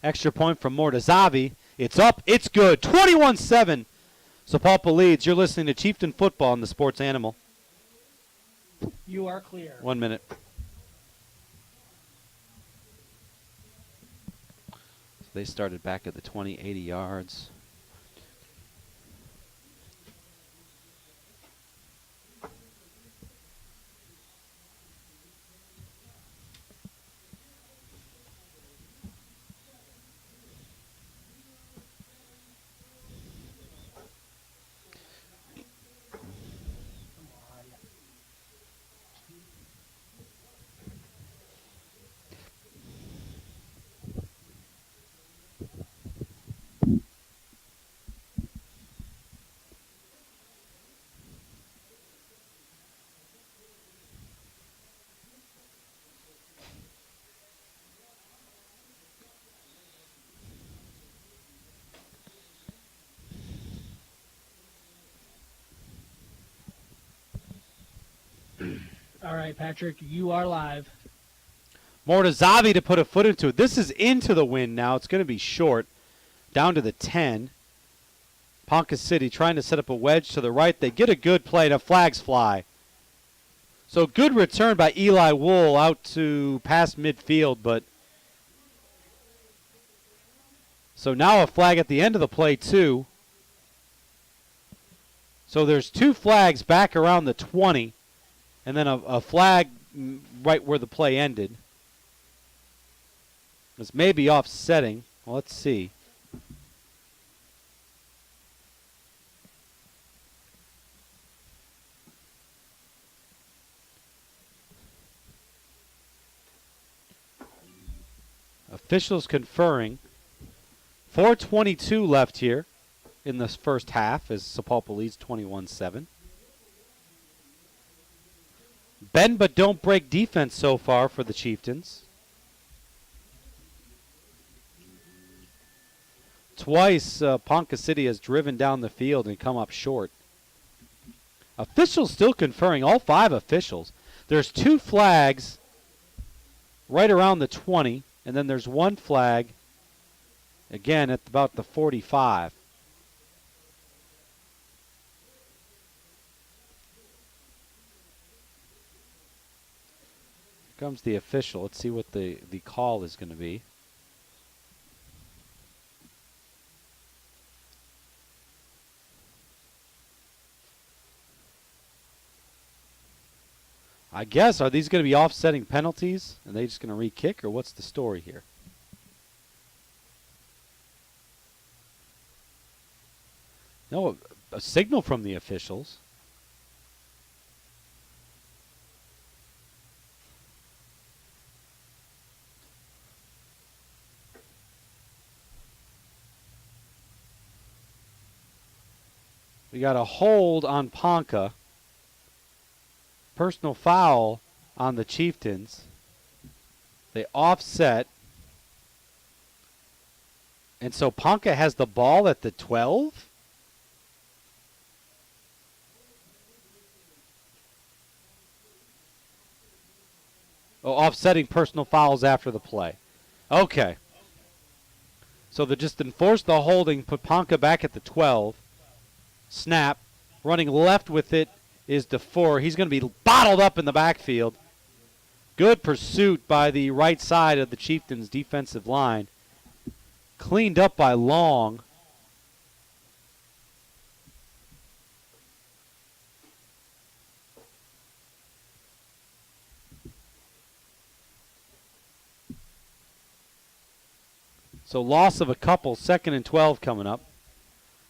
Extra point from Mortazavi. It's up. It's good. 21-7. Sapulpa leads. You're listening to Chieftain Football on the Sports Animal. You are clear. 1 minute. So they started back at the 20, 80 yards. All right, Patrick, you are live. Mortazavi to put a foot into it. This is into the wind now. It's going to be short. Down to the 10. Ponca City trying to set up a wedge to the right. They get a good play. The flags fly. So good return by Eli Wool out to past midfield, but so now a flag at the end of the play too. So there's 2 flags back around the 20, and then a flag right where the play ended. This may be offsetting. Well, let's see. Officials conferring. 4:22 left here in this first half as Sapulpa leads 21-7. Bend but don't break defense so far for the Chieftains. Twice Ponca City has driven down the field and come up short. Officials still conferring, all 5 officials. There's 2 flags right around the 20, and then there's 1 flag again at about the 45. Here comes the official. Let's see what the call is going to be. I guess, are these going to be offsetting penalties? Are they just going to re-kick, or what's the story here? No, a signal from the officials. We got a hold on Ponca. Personal foul on the Chieftains. They offset. And so Ponca has the ball at the 12. Oh, offsetting personal fouls after the play. Okay. So they just enforced the holding, put Ponca back at the 12. Snap. Running left with it is DeFore. He's going to be bottled up in the backfield. Good pursuit by the right side of the Chieftains' defensive line. Cleaned up by Long. So loss of a couple, 2nd and 12 coming up.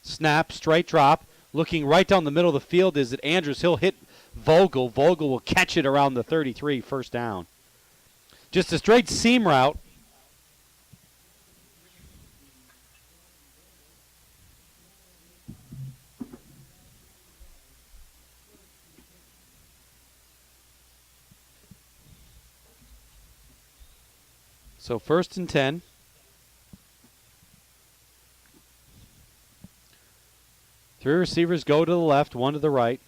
Snap, straight drop. Looking right down the middle of the field is it Andrews. He'll hit Vogel. Vogel will catch it around the 33, first down. Just a straight seam route. So 1st and 10. Three receivers go to the left, one to the right.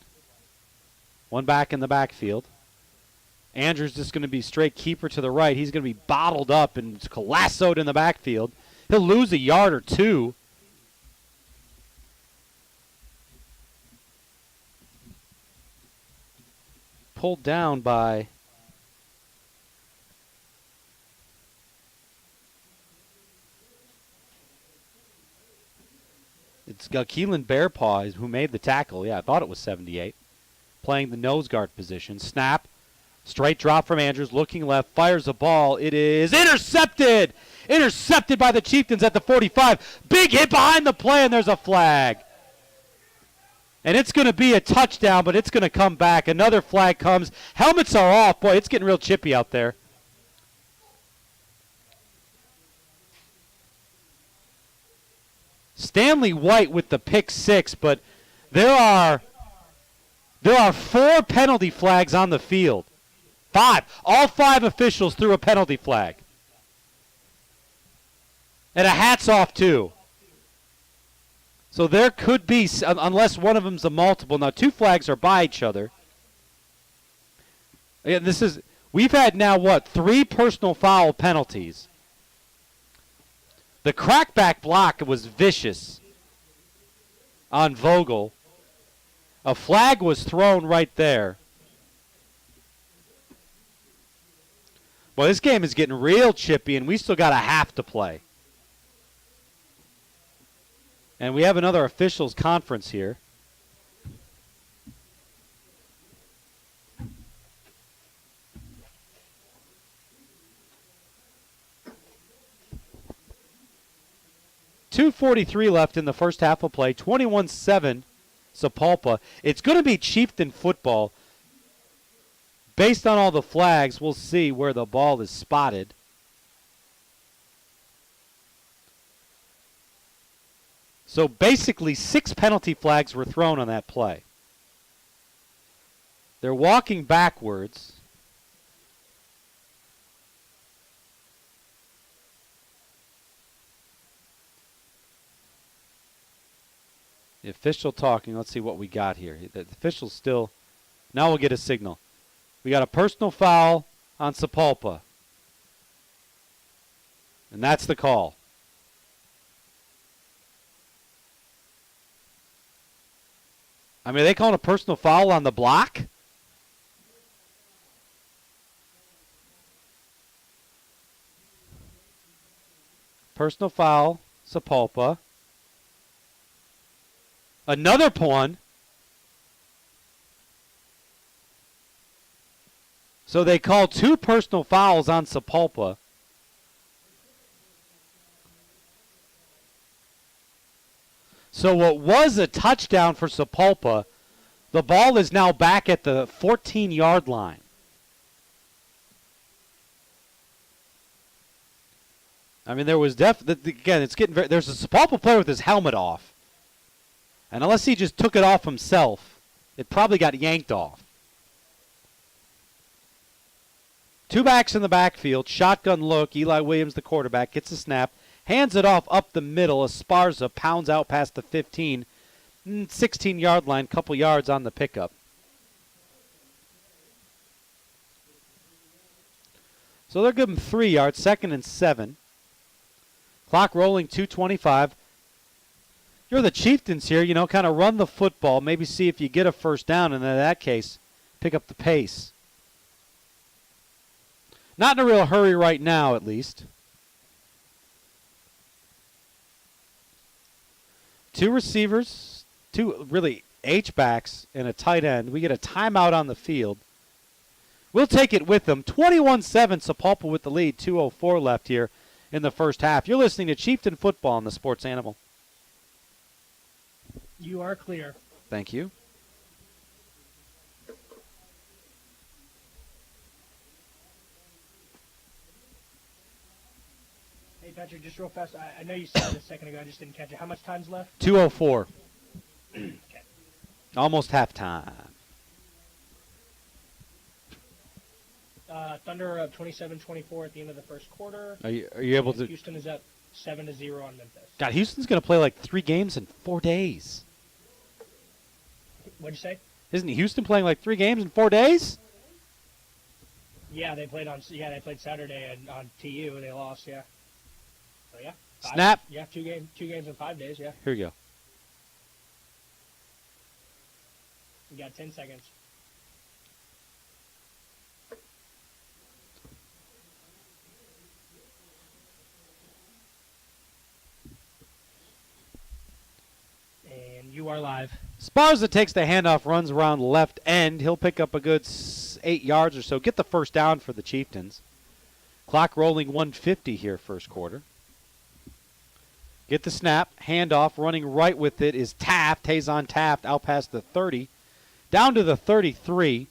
One back in the backfield. Andrews just going to be straight keeper to the right. He's going to be bottled up and lassoed in the backfield. He'll lose a yard or two. Pulled down by it's Keelan Bearpaw who made the tackle. Yeah, I thought it was 78. Playing the nose guard position. Snap. Straight drop from Andrews. Looking left. Fires a ball. It is intercepted. Intercepted by the Chieftains at the 45. Big hit behind the play, and there's a flag. And it's going to be a touchdown, but it's going to come back. Another flag comes. Helmets are off. Boy, it's getting real chippy out there. Stanley White with the pick 6, but there are 4 penalty flags on the field. 5. All 5 officials threw a penalty flag. And a hats off, too. So there could be, unless one of them's a multiple. Now, 2 flags are by each other. Again, we've had now, 3 personal foul penalties. The crackback block was vicious on Vogel. A flag was thrown right there. Well, this game is getting real chippy, and we still got a half to play. And we have another officials conference here. .243 left in the first half of play. 21-7 Sapulpa. It's going to be Chieftain football. Based on all the flags, we'll see where the ball is spotted. So basically 6 penalty flags were thrown on that play. They're walking backwards. The official talking. Let's see what we got here. The official's still. Now we'll get a signal. We got a personal foul on Sapulpa. And that's the call. I mean, are they calling a personal foul on the block? Personal foul, Sapulpa. Another one. So they called 2 personal fouls on Sapulpa. So what was a touchdown for Sapulpa, the ball is now back at the 14-yard line. I mean, there was again, it's getting there's a Sapulpa player with his helmet off. And unless he just took it off himself, it probably got yanked off. 2 backs in the backfield. Shotgun look. Eli Williams, the quarterback, gets a snap. Hands it off up the middle. Esparza pounds out past the 15. 16-yard line, couple yards on the pickup. So they'll give him 3 yards, 2nd and 7. Clock rolling, 2:25. You're the Chieftains here, kind of run the football, maybe see if you get a first down, and in that case, pick up the pace. Not in a real hurry right now, at least. 2 receivers, 2 really H-backs, and a tight end. We get a timeout on the field. We'll take it with them. 21-7, Sapulpa with the lead. 2:04 left here in the first half. You're listening to Chieftain Football on the Sports Animal. You are clear. Thank you. Hey, Patrick, just real fast. I know you said it a second ago. I just didn't catch it. How much time's left? 2:04. Okay. Almost halftime. Thunder up 27-24 at the end of the first quarter. Are you able to? Houston is up 7-0 on Memphis. God, Houston's going to play like 3 games in 4 days. What'd you say? Isn't Houston playing like 3 games in 4 days? Yeah, they played Saturday on TU. They lost. Yeah. So yeah. Snap. Yeah, 2 games in 5 days. Yeah. Here we go. You got 10 seconds. And you are live. Sparza takes the handoff, runs around left end. He'll pick up a good 8 yards or so. Get the first down for the Chieftains. Clock rolling 1:50 here, first quarter. Get the snap, handoff, running right with it is Taft. Tayson Taft out past the 30. Down to the 33.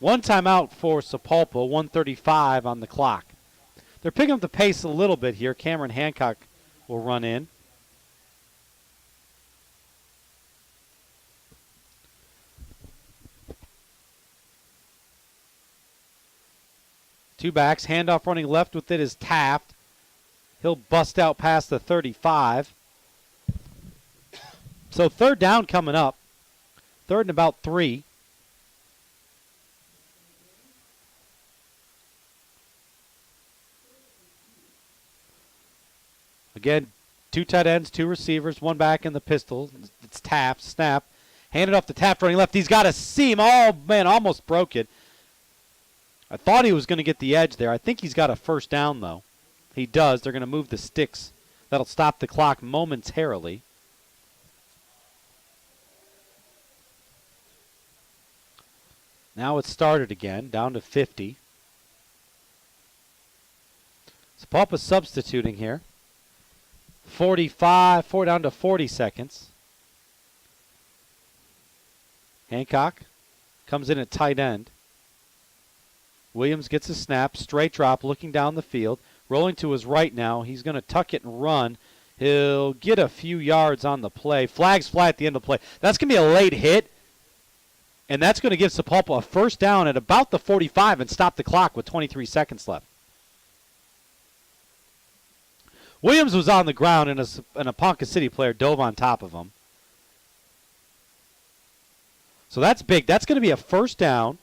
1 timeout for Sapulpa, 1:35 on the clock. They're picking up the pace a little bit here. Cameron Hancock will run in. Two backs, handoff running left with it is Taft. He'll bust out past the 35. So 3rd down coming up. 3rd and about 3. Again, 2 tight ends, 2 receivers, 1 back in the pistol. It's Taft, snap. Hand it off to Taft running left. He's got a seam. Oh, man, almost broke it. I thought he was going to get the edge there. I think he's got a first down, though. He does. They're going to move the sticks. That'll stop the clock momentarily. Now it's started again, down to 50. Sapulpa substituting here. 45, 4 down to 40 seconds. Hancock comes in at tight end. Williams gets a snap, straight drop, looking down the field. Rolling to his right now. He's going to tuck it and run. He'll get a few yards on the play. Flags fly at the end of the play. That's going to be a late hit. And that's going to give Sapulpa a first down at about the 45 and stop the clock with 23 seconds left. Williams was on the ground and a Ponca City player dove on top of him. So that's big. That's going to be a first down.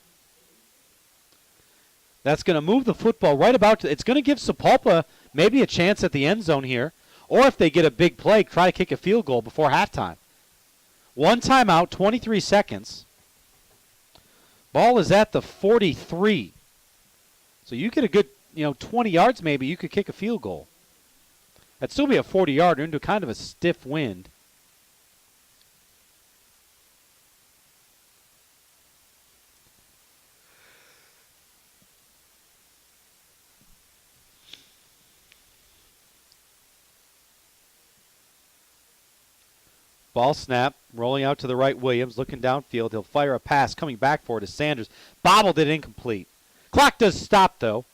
That's going to move the football right about to, it's going to give Sapulpa maybe a chance at the end zone here. Or if they get a big play, try to kick a field goal before halftime. 1 timeout, 23 seconds. Ball is at the 43. So you get a good, 20 yards maybe, you could kick a field goal. That'd still be a 40-yarder into kind of a stiff wind. Ball snap, rolling out to the right, Williams, looking downfield. He'll fire a pass, coming back for it is Sanders. Bobbled it incomplete. Clock does stop, though.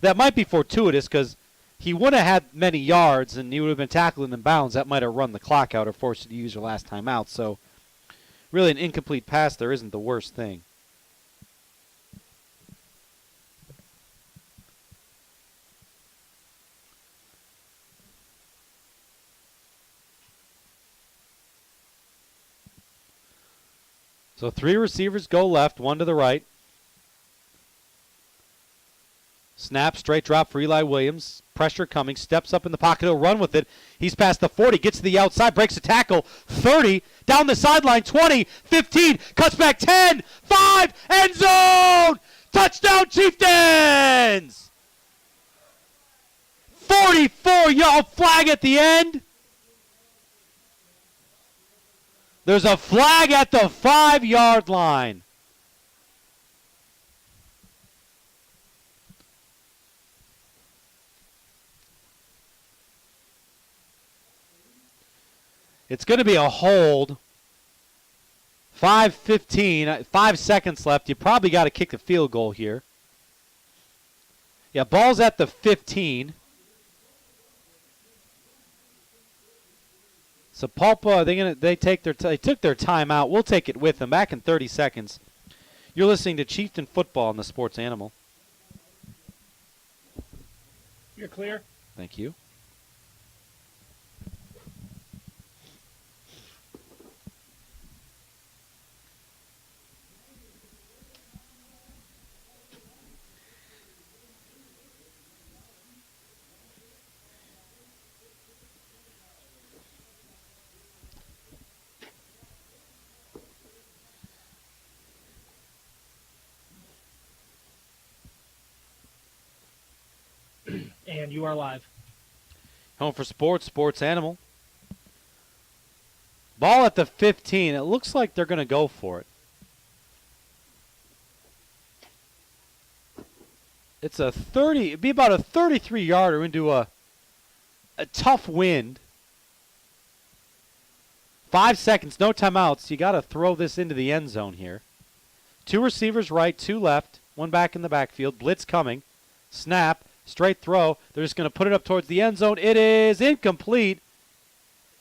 That might be fortuitous because he wouldn't have had many yards and he would have been tackled in bounds. That might have run the clock out or forced you to use your last time out. So really an incomplete pass there isn't the worst thing. So 3 receivers go left, 1 to the right. Snap, straight drop for Eli Williams. Pressure coming, steps up in the pocket, he'll run with it. He's past the 40, gets to the outside, breaks a tackle. 30, down the sideline, 20, 15, cuts back 10, 5, end zone! Touchdown Chieftains! 44-yard flag at the end. There's a flag at the 5-yard line. It's going to be a hold. 5:15, 5 seconds left. You probably got to kick the field goal here. Yeah, ball's at the 15. So Ponca, they took their time out. We'll take it with them. Back in 30 seconds. You're listening to Chieftain Football on the Sports Animal. You're clear. Thank you. And you are live. Home for Sports, Sports Animal. Ball at the 15. It looks like they're going to go for it. It's a 30. It'd be about a 33-yarder into a tough wind. 5 seconds, no timeouts. You got to throw this into the end zone here. 2 receivers right, 2 left, 1 back in the backfield. Blitz coming. Snap. Straight throw. They're just going to put it up towards the end zone. It is incomplete.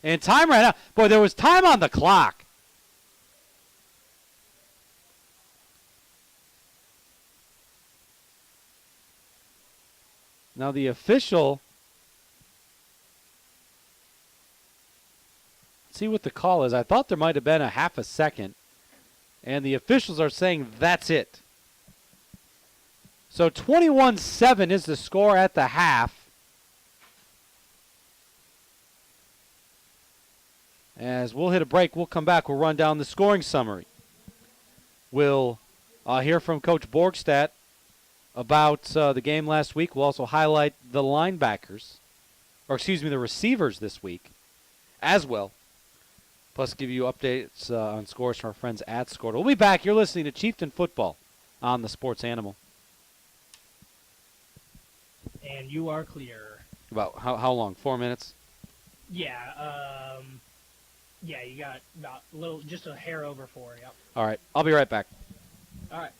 And time ran out. Boy, there was time on the clock. Now the official. Let's see what the call is. I thought there might have been a half a second. And the officials are saying that's it. So 21-7 is the score at the half. As we'll hit a break, we'll come back. We'll run down the scoring summary. We'll hear from Coach Borgstadt about the game last week. We'll also highlight the linebackers, the receivers this week as well. Plus give you updates on scores from our friends at Scored. We'll be back. You're listening to Chieftain Football on the Sports Animal. And you are clear. About how long? 4 minutes? Yeah, yeah, you got about just a hair over 4, yep. All right, I'll be right back. All right.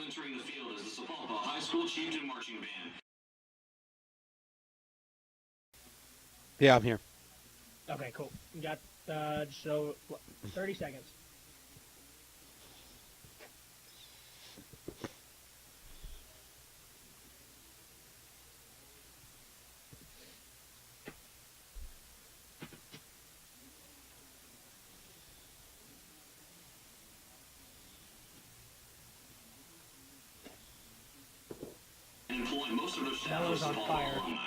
entering the field is the Sapulpa High School Chieftain Marching Band. Yeah, I'm here. Okay, cool. You got, 30 seconds. And employing most of their staff That as was on Sapulpa fire. alumni.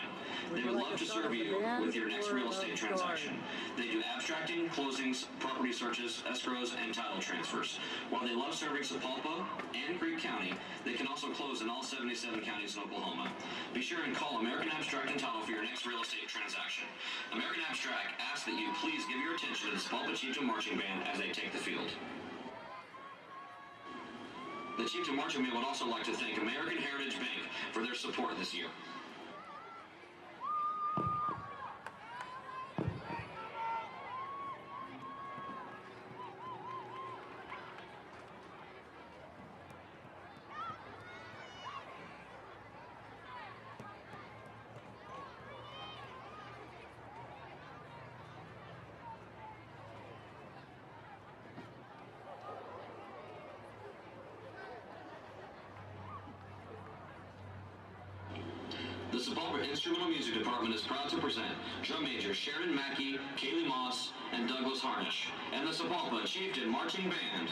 They would love to serve you with your next real estate transaction. They do abstracting, closings, property searches, escrows, and title transfers. While they love serving Sapulpa and Greene County, they can also close in all 77 counties in Oklahoma. Be sure and call American Abstract and Title for your next real estate transaction. American Abstract asks that you please give your attention to the Sapulpa Chieftain Marching Band as they take the field. The Chieftain Marching Band would also like to thank American Heritage Bank for their support this year. The Sapulpa Instrumental Music Department is proud to present Drum Major Sheridan Mackey, Kaylee Moss, and Douglas Harnish, and the Sapulpa Chieftain Marching Band.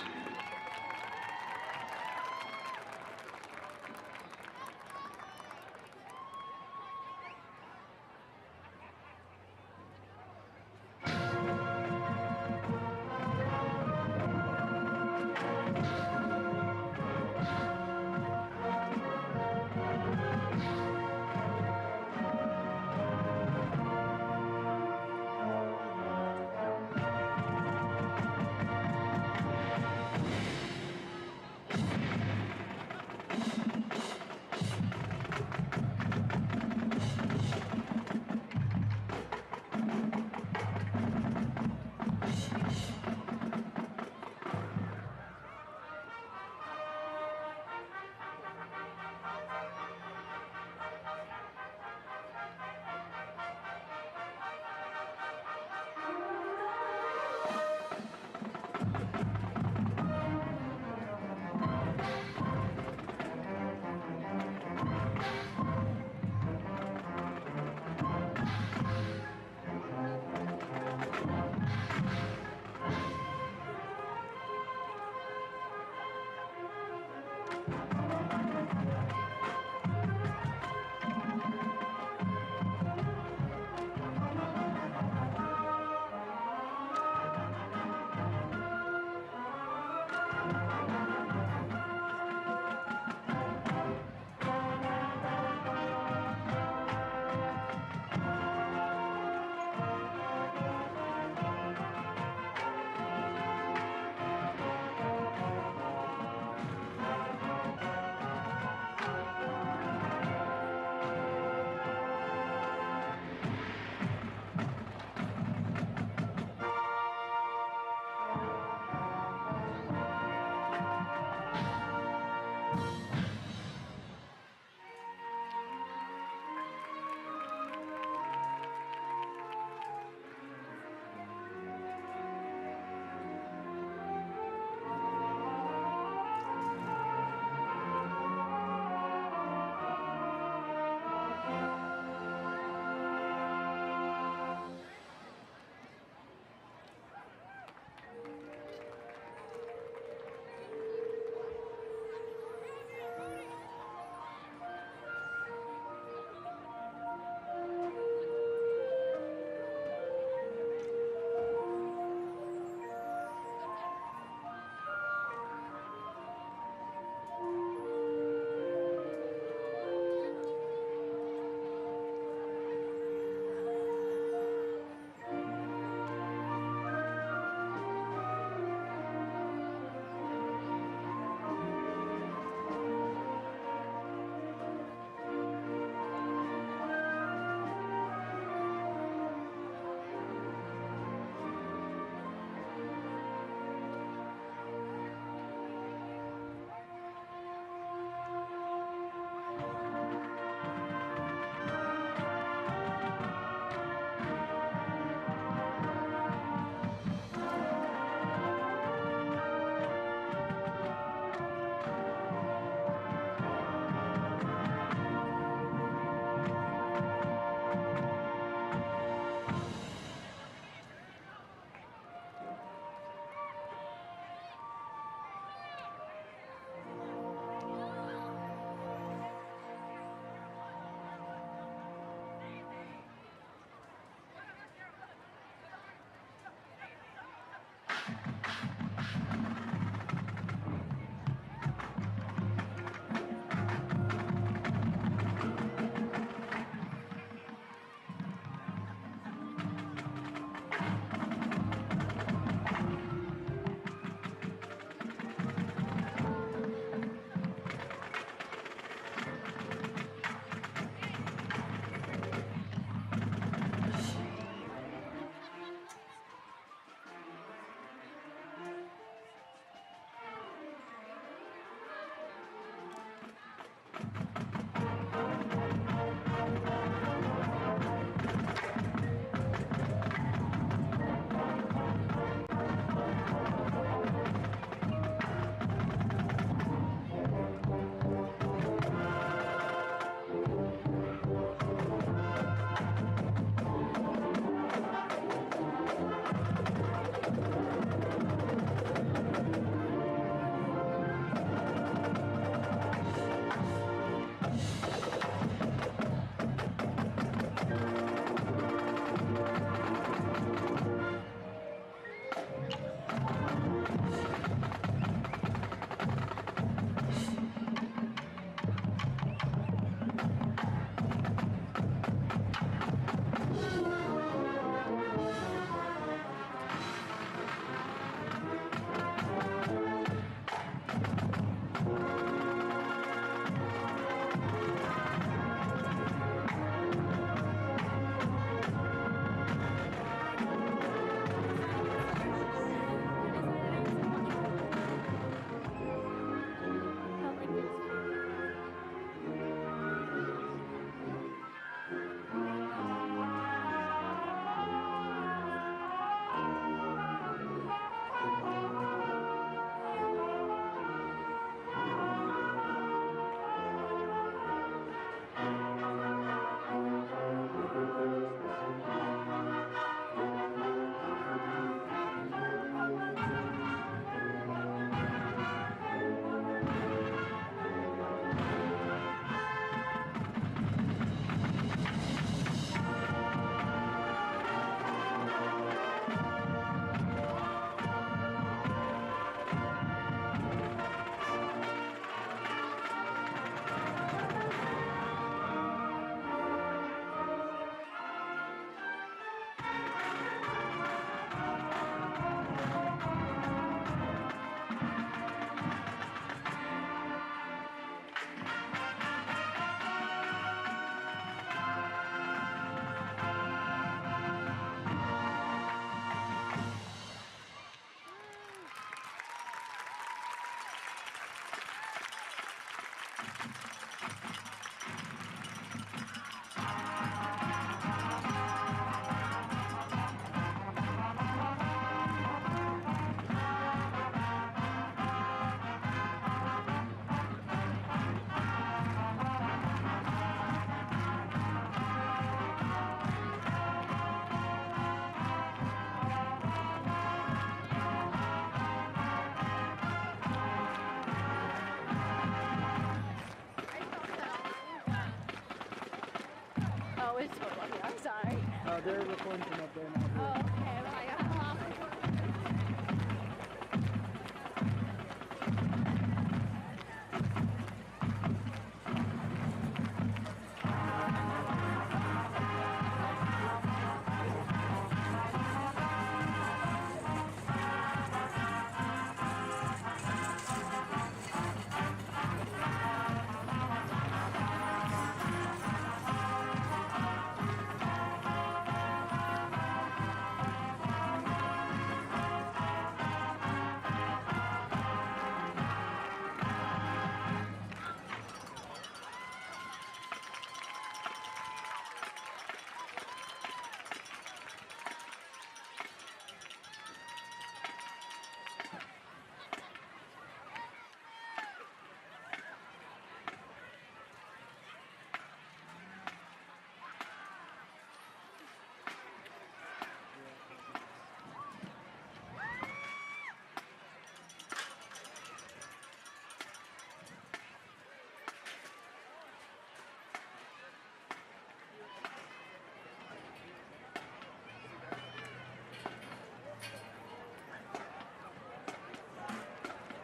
it's so lucky. I'm sorry. They're recording from up there now. Oh, okay. Well, I got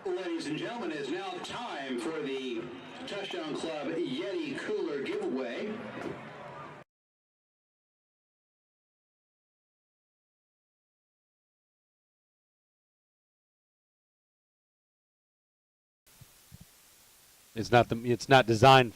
Ladies and gentlemen, it is now time for the Touchdown Club Yeti Cooler giveaway. It's not designed.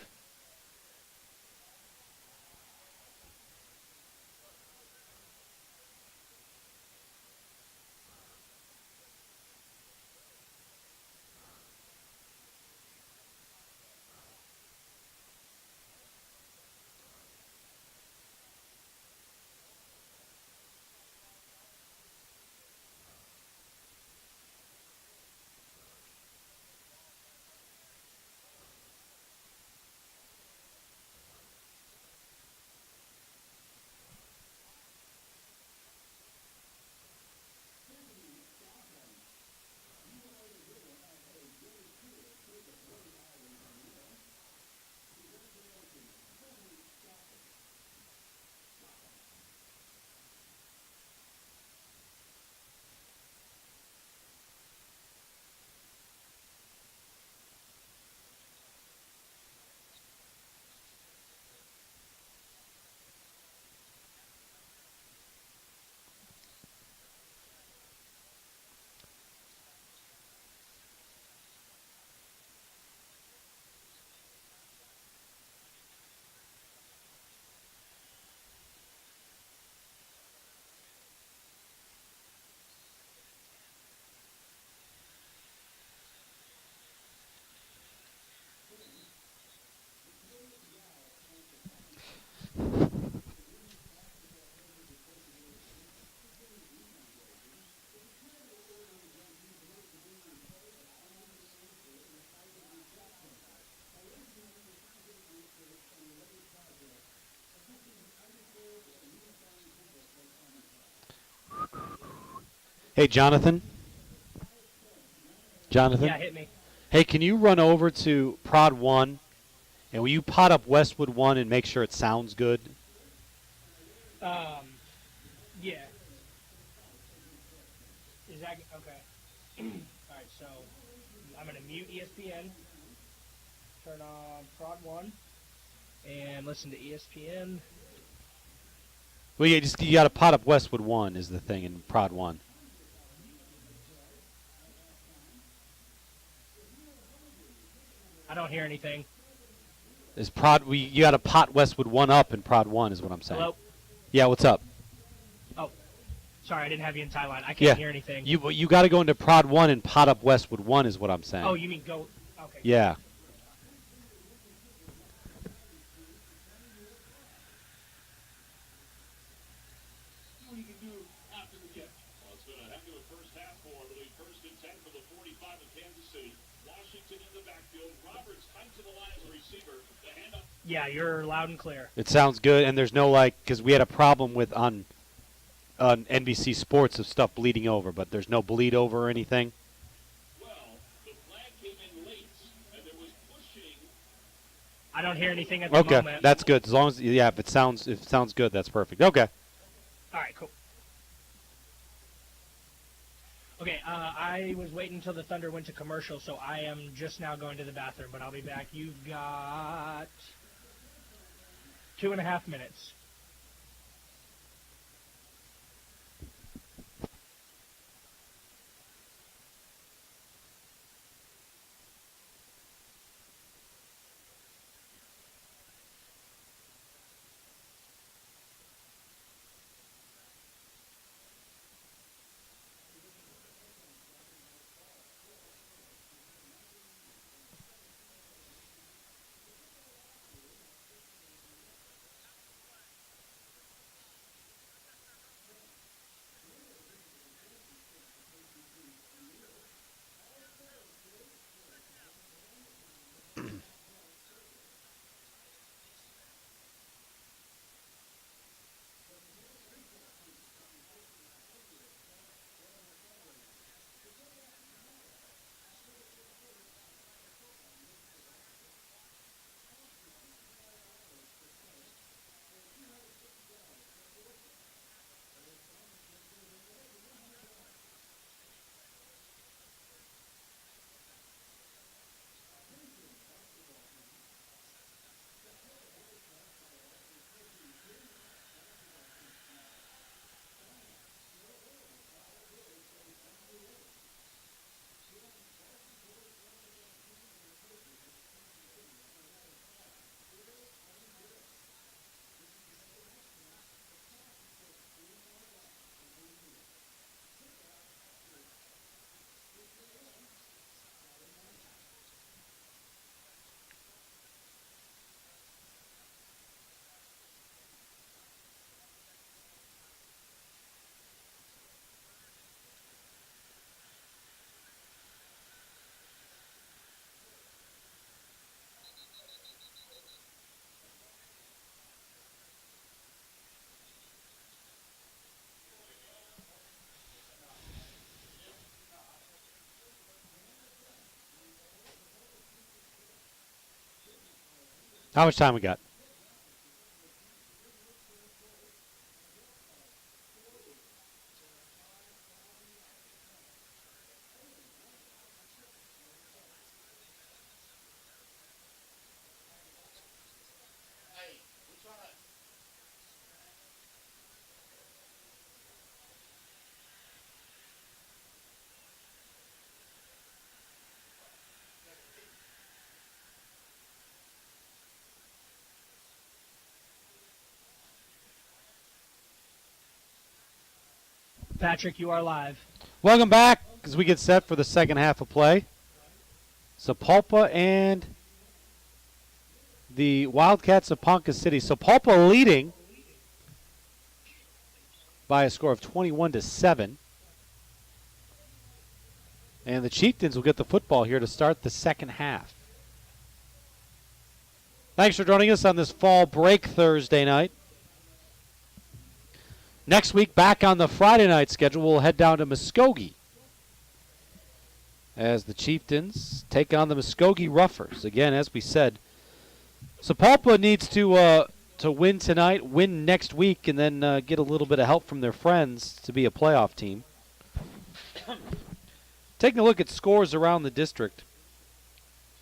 Hey, Jonathan. Jonathan. Yeah, hit me. Hey, can you run over to Prod 1, and will you pot up Westwood 1 and make sure it sounds good? Yeah. Is that okay? All right, so I'm gonna mute ESPN, turn on Prod 1, and listen to ESPN. Well, yeah, you got to pot up Westwood 1 is the thing in Prod 1. I don't hear anything. You got to pot Westwood 1 up in Prod 1 is what I'm saying. Hello? Yeah, what's up? Oh, sorry, I didn't have you in Thailand. I can't hear anything. You got to go into Prod 1 and pot up Westwood 1 is what I'm saying. Oh, you mean go? Okay. Yeah. What you can do after the gift. Well, it's been a heck of a first half for them. It'll be first and 10 for the 45 of Kansas City. Washington in the backfield. Roberts tight to the line as a receiver. The handoff. Yeah, you're loud and clear. It sounds good, and there's no because we had a problem with on NBC Sports of stuff bleeding over, but there's no bleed over or anything. Well, the flag came in late, and there was pushing I don't hear anything at the Okay, moment. that's good. As long as if it sounds good, that's perfect. Okay. All right, cool. Okay, I was waiting until the Thunder went to commercial, so I am just now going to the bathroom, but I'll be back. You've got 2.5 minutes. How much time we got? Patrick, you are live. Welcome back as we get set for the second half of play. Sapulpa and the Wildcats of Ponca City. Sapulpa leading by a score of 21-7. And the Chieftains will get the football here to start the second half. Thanks for joining us on this fall break Thursday night. Next week, back on the Friday night schedule, we'll head down to Muskogee as the Chieftains take on the Muskogee Ruffers. Again, as we said, Sapulpa needs to win tonight, win next week, and then get a little bit of help from their friends to be a playoff team. Taking a look at scores around the district,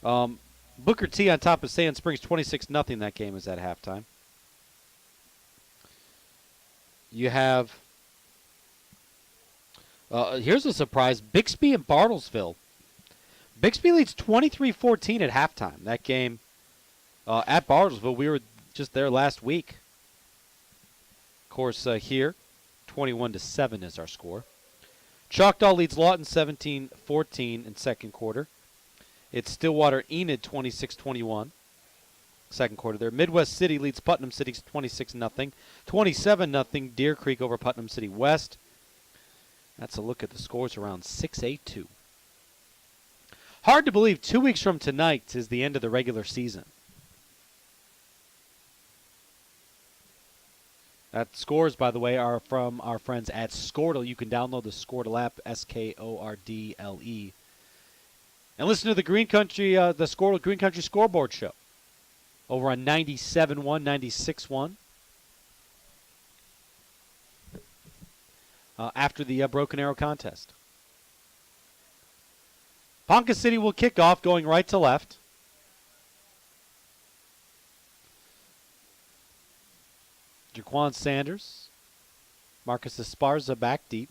Booker T on top of Sand Springs, 26-0. That game is at halftime. You have, here's a surprise, Bixby and Bartlesville. Bixby leads 23-14 at halftime. That game at Bartlesville, we were just there last week. Of course, here, 21-7 is our score. Choctaw leads Lawton 17-14 in second quarter. It's Stillwater Enid 26-21. Second quarter there. Midwest City leads Putnam City 26-0. 27-0 Deer Creek over Putnam City West. That's a look at the scores around 6-8-2. Hard to believe 2 weeks from tonight is the end of the regular season. That scores, by the way, are from our friends at Skordle. You can download the Skordle app, Skordle, and listen to the the Skordle Green Country Scoreboard Show. over on 97-1, 96-1. After the Broken Arrow contest. Ponca City will kick off going right to left. Jaquan Sanders. Marcus Esparza back deep.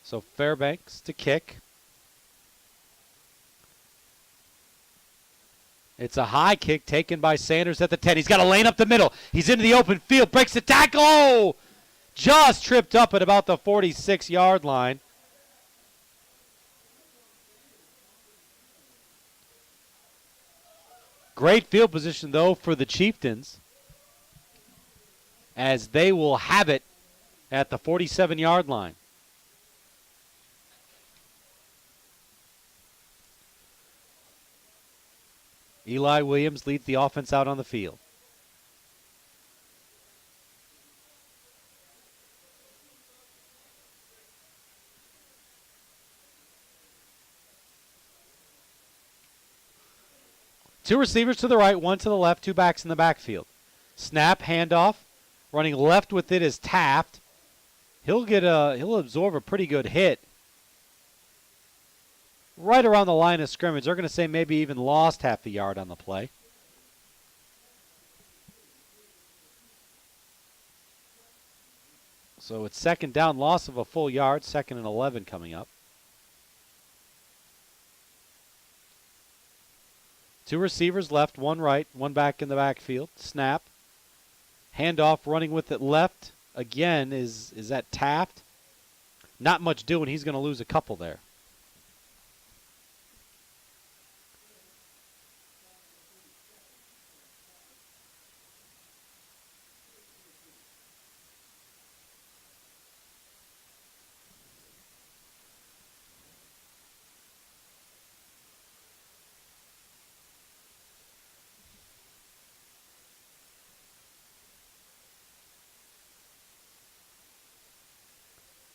So Fairbanks to kick. It's a high kick taken by Sanders at the 10. He's got a lane up the middle. He's into the open field. Breaks the tackle. Oh! Just tripped up at about the 46-yard line. Great field position, though, for the Chieftains, as they will have it at the 47-yard line. Eli Williams leads the offense out on the field. Two receivers to the right, one to the left, two backs in the backfield. Snap, handoff. Running left with it is Taft. He'll absorb a pretty good hit. Right around the line of scrimmage. They're going to say maybe even lost half a yard on the play. So it's second down, loss of a full yard, 2nd and 11 coming up. Two receivers left, one right, one back in the backfield. Snap. Handoff, running with it left. Again, is that Taft? Not much doing. He's going to lose a couple there.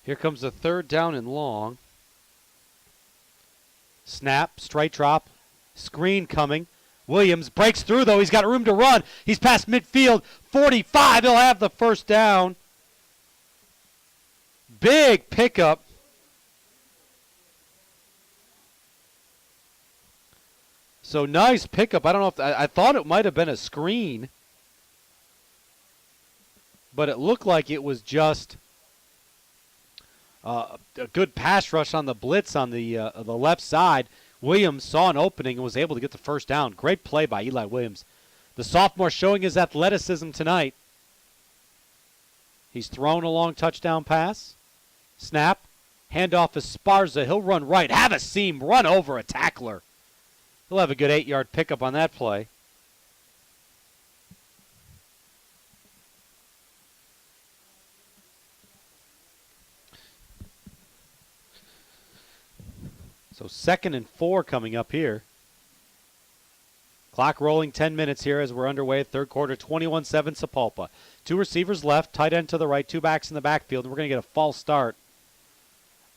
Here comes the 3rd down and long. Snap, straight drop, screen coming. Williams breaks through, though. He's got room to run. He's past midfield, 45. He'll have the first down. Big pickup. So nice pickup. I don't know if I thought it might have been a screen, but it looked like it was just a good pass rush on the blitz on the left side. Williams saw an opening and was able to get the first down. Great play by Eli Williams. The sophomore showing his athleticism tonight. He's thrown a long touchdown pass. Snap. Handoff is Esparza. He'll run right. Have a seam. Run over a tackler. He'll have a good 8-yard pickup on that play. So 2nd and 4 coming up here. Clock rolling, 10 minutes here as we're underway. 3rd quarter, 21-7 Sapulpa. Two receivers left, tight end to the right, two backs in the backfield. And we're going to get a false start.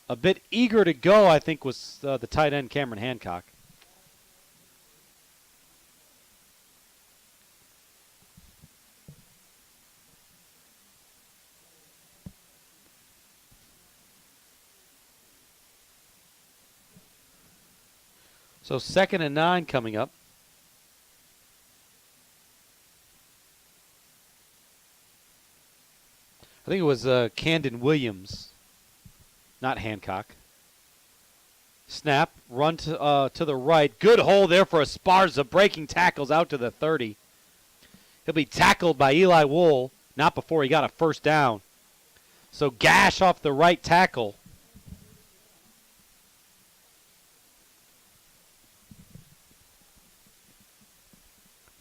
A bit eager to go, I think, was the tight end Cameron Hancock. So 2nd and 9 coming up. I think it was Camden Williams, not Hancock. Snap, run to the right. Good hole there for Esparza. Breaking tackles out to the 30. He'll be tackled by Eli Wool, not before he got a first down. So gash off the right tackle.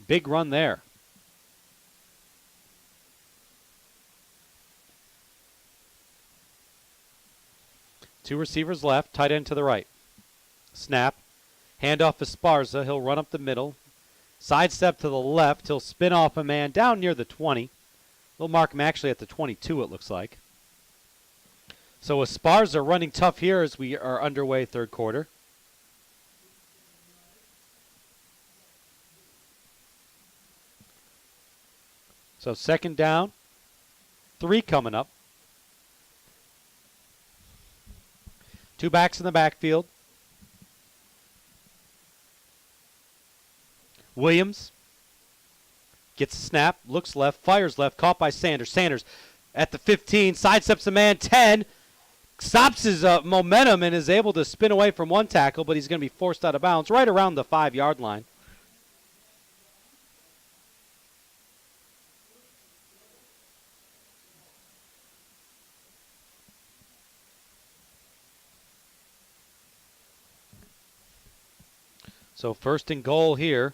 Big run there. Two receivers left, tight end to the right. Snap. Handoff Esparza. He'll run up the middle. Sidestep to the left. He'll spin off a man down near the 20. They'll mark him actually at the 22, it looks like. So Esparza running tough here as we are underway third quarter. So second down, 3 coming up. 2 backs in the backfield. Williams gets a snap, looks left, fires left, caught by Sanders. Sanders at the 15, sidesteps a man, 10, stops his momentum and is able to spin away from one tackle, but he's going to be forced out of bounds right around the 5-yard line. So first and goal here.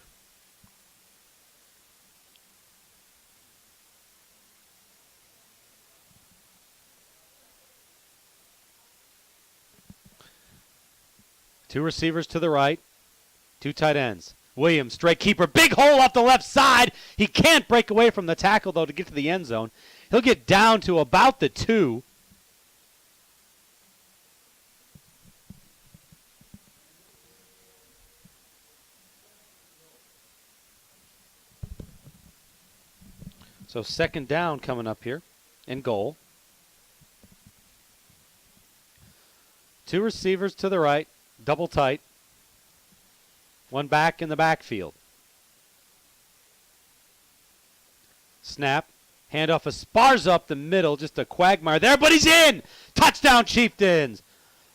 Two receivers to the right, 2 tight ends. Williams, straight keeper, big hole off the left side. He can't break away from the tackle, though, to get to the end zone. He'll get down to about the 2. So second down coming up here and goal. 2 receivers to the right, double tight. 1 back in the backfield. Snap. Handoff of Esparza up the middle. Just a quagmire there, but he's in! Touchdown, Chieftains!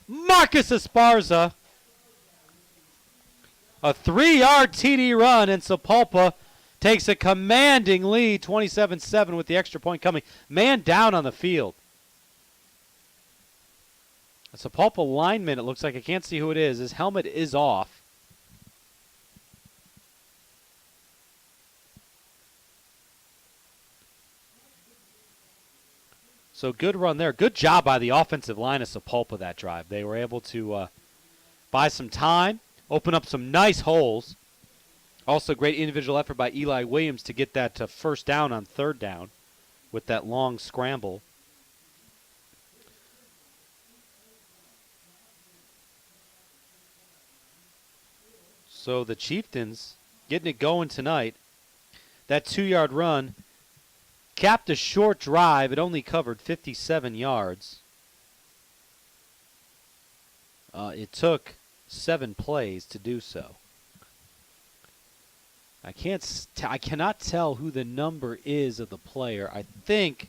Marcus Esparza. A 3-yard TD run, and Sapulpa takes a commanding lead, 27-7 with the extra point coming. Man down on the field. A Sapulpa lineman, it looks like. I can't see who it is. His helmet is off. So good run there. Good job by the offensive line of Sapulpa that drive. They were able to buy some time, open up some nice holes. Also, great individual effort by Eli Williams to get that first down on third down with that long scramble. So the Chieftains getting it going tonight. That 2-yard run capped a short drive. It only covered 57 yards. It took 7 plays to do so. I cannot tell who the number is of the player. I think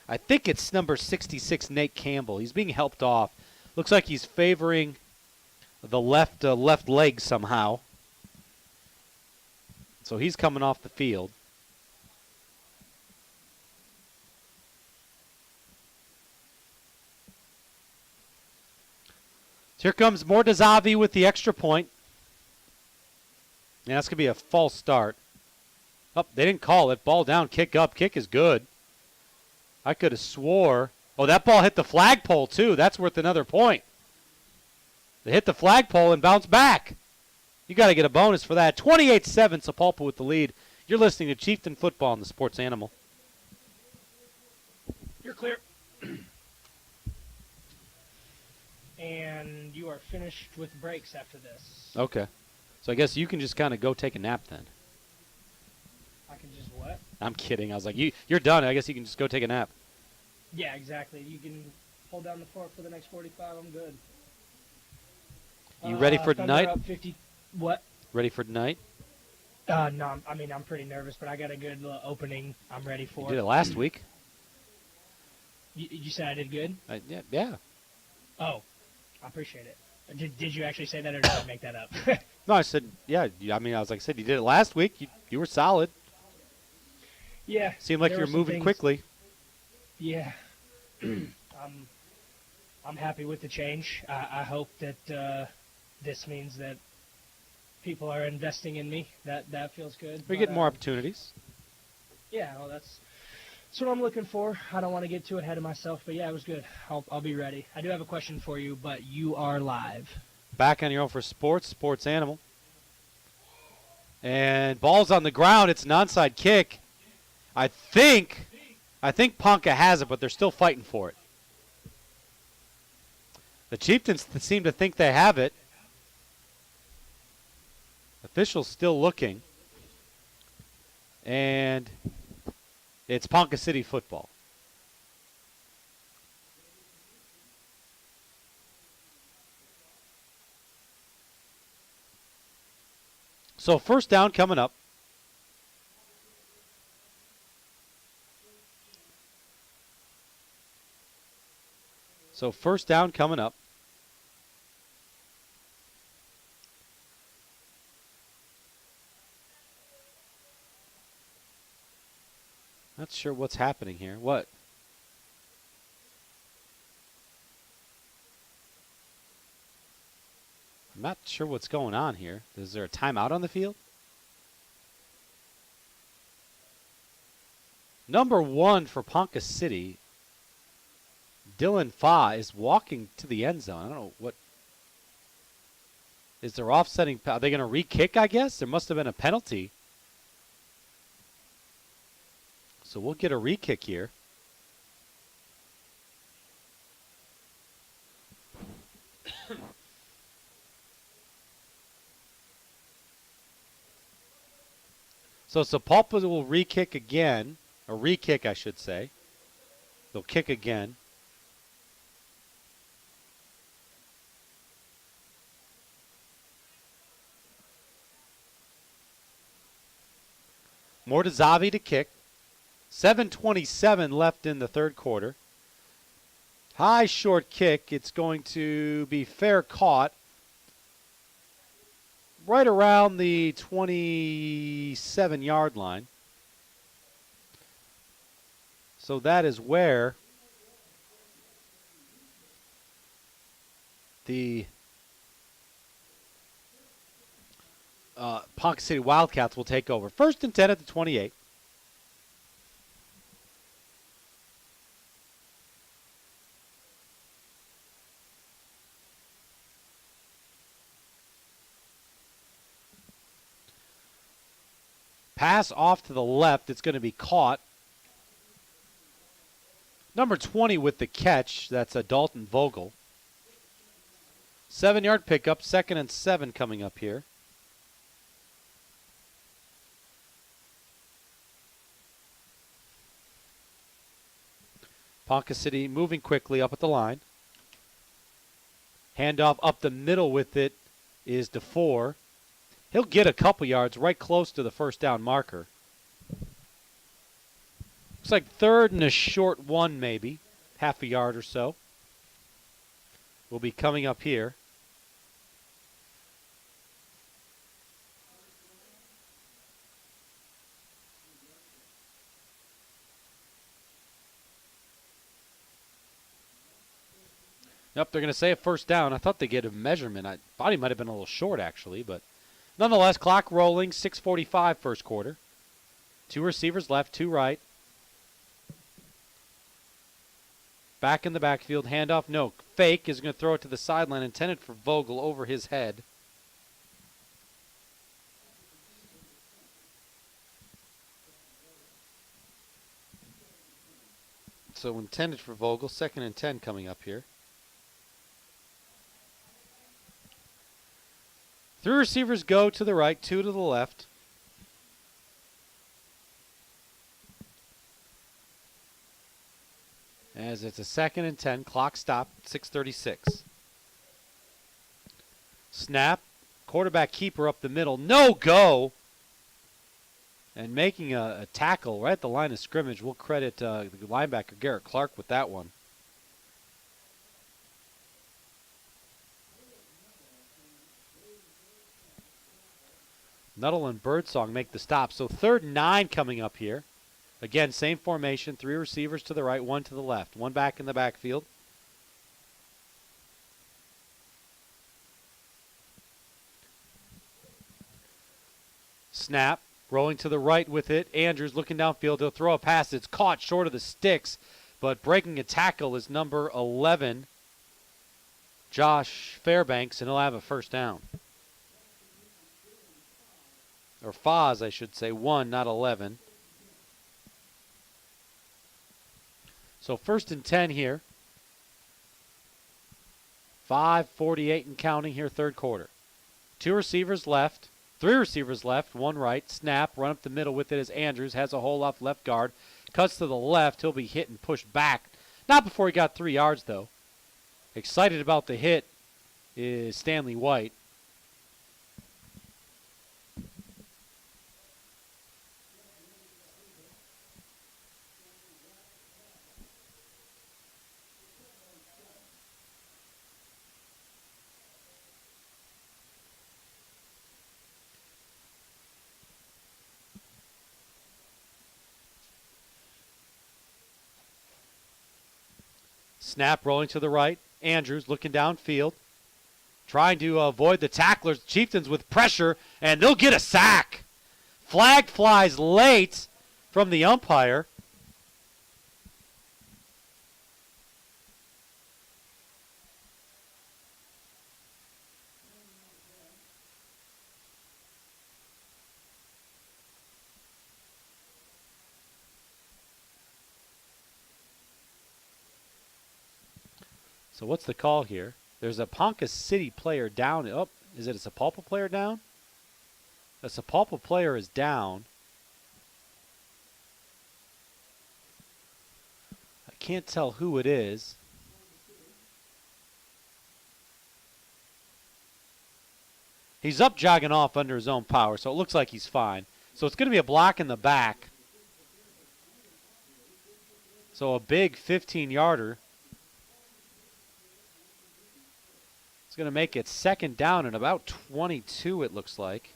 it's number 66, Nate Campbell. He's being helped off. Looks like he's favoring the left leg somehow. So he's coming off the field. Here comes Mortazavi with the extra point. Yeah, that's going to be a false start. Oh, they didn't call it. Ball down, kick up. Kick is good. I could have swore. Oh, that ball hit the flagpole, too. That's worth another point. They hit the flagpole and bounced back. You got to get a bonus for that. 28-7, Sapulpa with the lead. You're listening to Chieftain Football on the Sports Animal. You're clear. And you are finished with breaks after this. Okay. So I guess you can just kind of go take a nap then. I can just what? I'm kidding. I was like, you're done. I guess you can just go take a nap. Yeah, exactly. You can hold down the fort for the next 45. I'm good. You ready for Thunder tonight? Up 50. What? Ready for tonight? No, I'm pretty nervous, but I got a good opening I'm ready for. You did it last week. You said I did good? Yeah. Oh, I appreciate it. Did you actually say that, or did I make that up? No, I said, yeah. I mean, I said, you did it last week. You were solid. Yeah. Seemed like you were moving quickly. Yeah. I'm happy with the change. I hope that this means that people are investing in me. That feels good. We get more opportunities. Yeah, well, that's what I'm looking for. I don't want to get too ahead of myself, but yeah, it was good. I'll be ready. I do have a question for you, but you are live. Back on your own for sports Animal. And ball's on the ground. It's an onside kick. I think Ponca has it, but they're still fighting for it. The Chieftains seem to think they have it. Officials still looking. And it's Ponca City football. So first down coming up. Not sure what's happening here. What? I'm not sure what's going on here. Is there a timeout on the field? Number 1 for Ponca City, Dylan Fa, is walking to the end zone. I don't know what. Is there offsetting? Are they going to re-kick, I guess? There must have been a penalty. So we'll get a re-kick here. So Sapulpa will re-kick again. Or re-kick, I should say. They'll kick again. Mortazavi to kick. 7:27 left in the third quarter. High short kick. It's going to be fair caught. Right around the 27-yard line. So that is where the Ponca City Wildcats will take over. 1st and 10 at the 28. Pass off to the left. It's going to be caught. Number 20 with the catch. That's a Dalton Vogel. 7-yard pickup. 2nd and 7 coming up here. Ponca City moving quickly up at the line. Handoff up the middle with it is DeFore. He'll get a couple yards right close to the first down marker. Looks like 3rd and a short 1 maybe. Half a yard or so. Will be coming up here. Yep, they're going to say a first down. I thought they'd get a measurement. I thought he might have been a little short, actually. But nonetheless, clock rolling, 6:45 first quarter. 2 receivers left, 2 right. Back in the backfield, handoff, no. Fake is going to throw it to the sideline, intended for Vogel over his head. So intended for Vogel, 2nd and 10 coming up here. 3 receivers go to the right, 2 to the left. As it's a 2nd and 10, clock stopped, 6:36. Snap, quarterback keeper up the middle, no go! And making a tackle right at the line of scrimmage. We'll credit the linebacker Garrett Clark with that one. Nuttall and Birdsong make the stop. So 3rd and 9 coming up here. Again, same formation. 3 receivers to the right, 1 to the left. 1 back in the backfield. Snap. Rolling to the right with it. Andrews looking downfield. He'll throw a pass. It's caught short of the sticks. But breaking a tackle is number 11, Josh Fairbanks, and he'll have a first down. or Foz, I should say, 1, not 11. So 1st and 10 here. 5:48 and counting here, third quarter. 2 receivers left, 3 receivers left, 1 right. Snap, run up the middle with it as Andrews has a hole off left guard. Cuts to the left. He'll be hit and pushed back. Not before he got 3 yards, though. Excited about the hit is Stanley White. Snap rolling to the right. Andrews looking downfield. Trying to avoid the tacklers. Chieftains with pressure, and they'll get a sack. Flag flies late from the umpire. So what's the call here? There's a Ponca City player down. Oh, is it a Sapulpa player down? A Sapulpa player is down. I can't tell who it is. He's up jogging off under his own power, so it looks like he's fine. So it's going to be a block in the back. So a big 15-yarder. It's going to make it 2nd down and about 22, it looks like.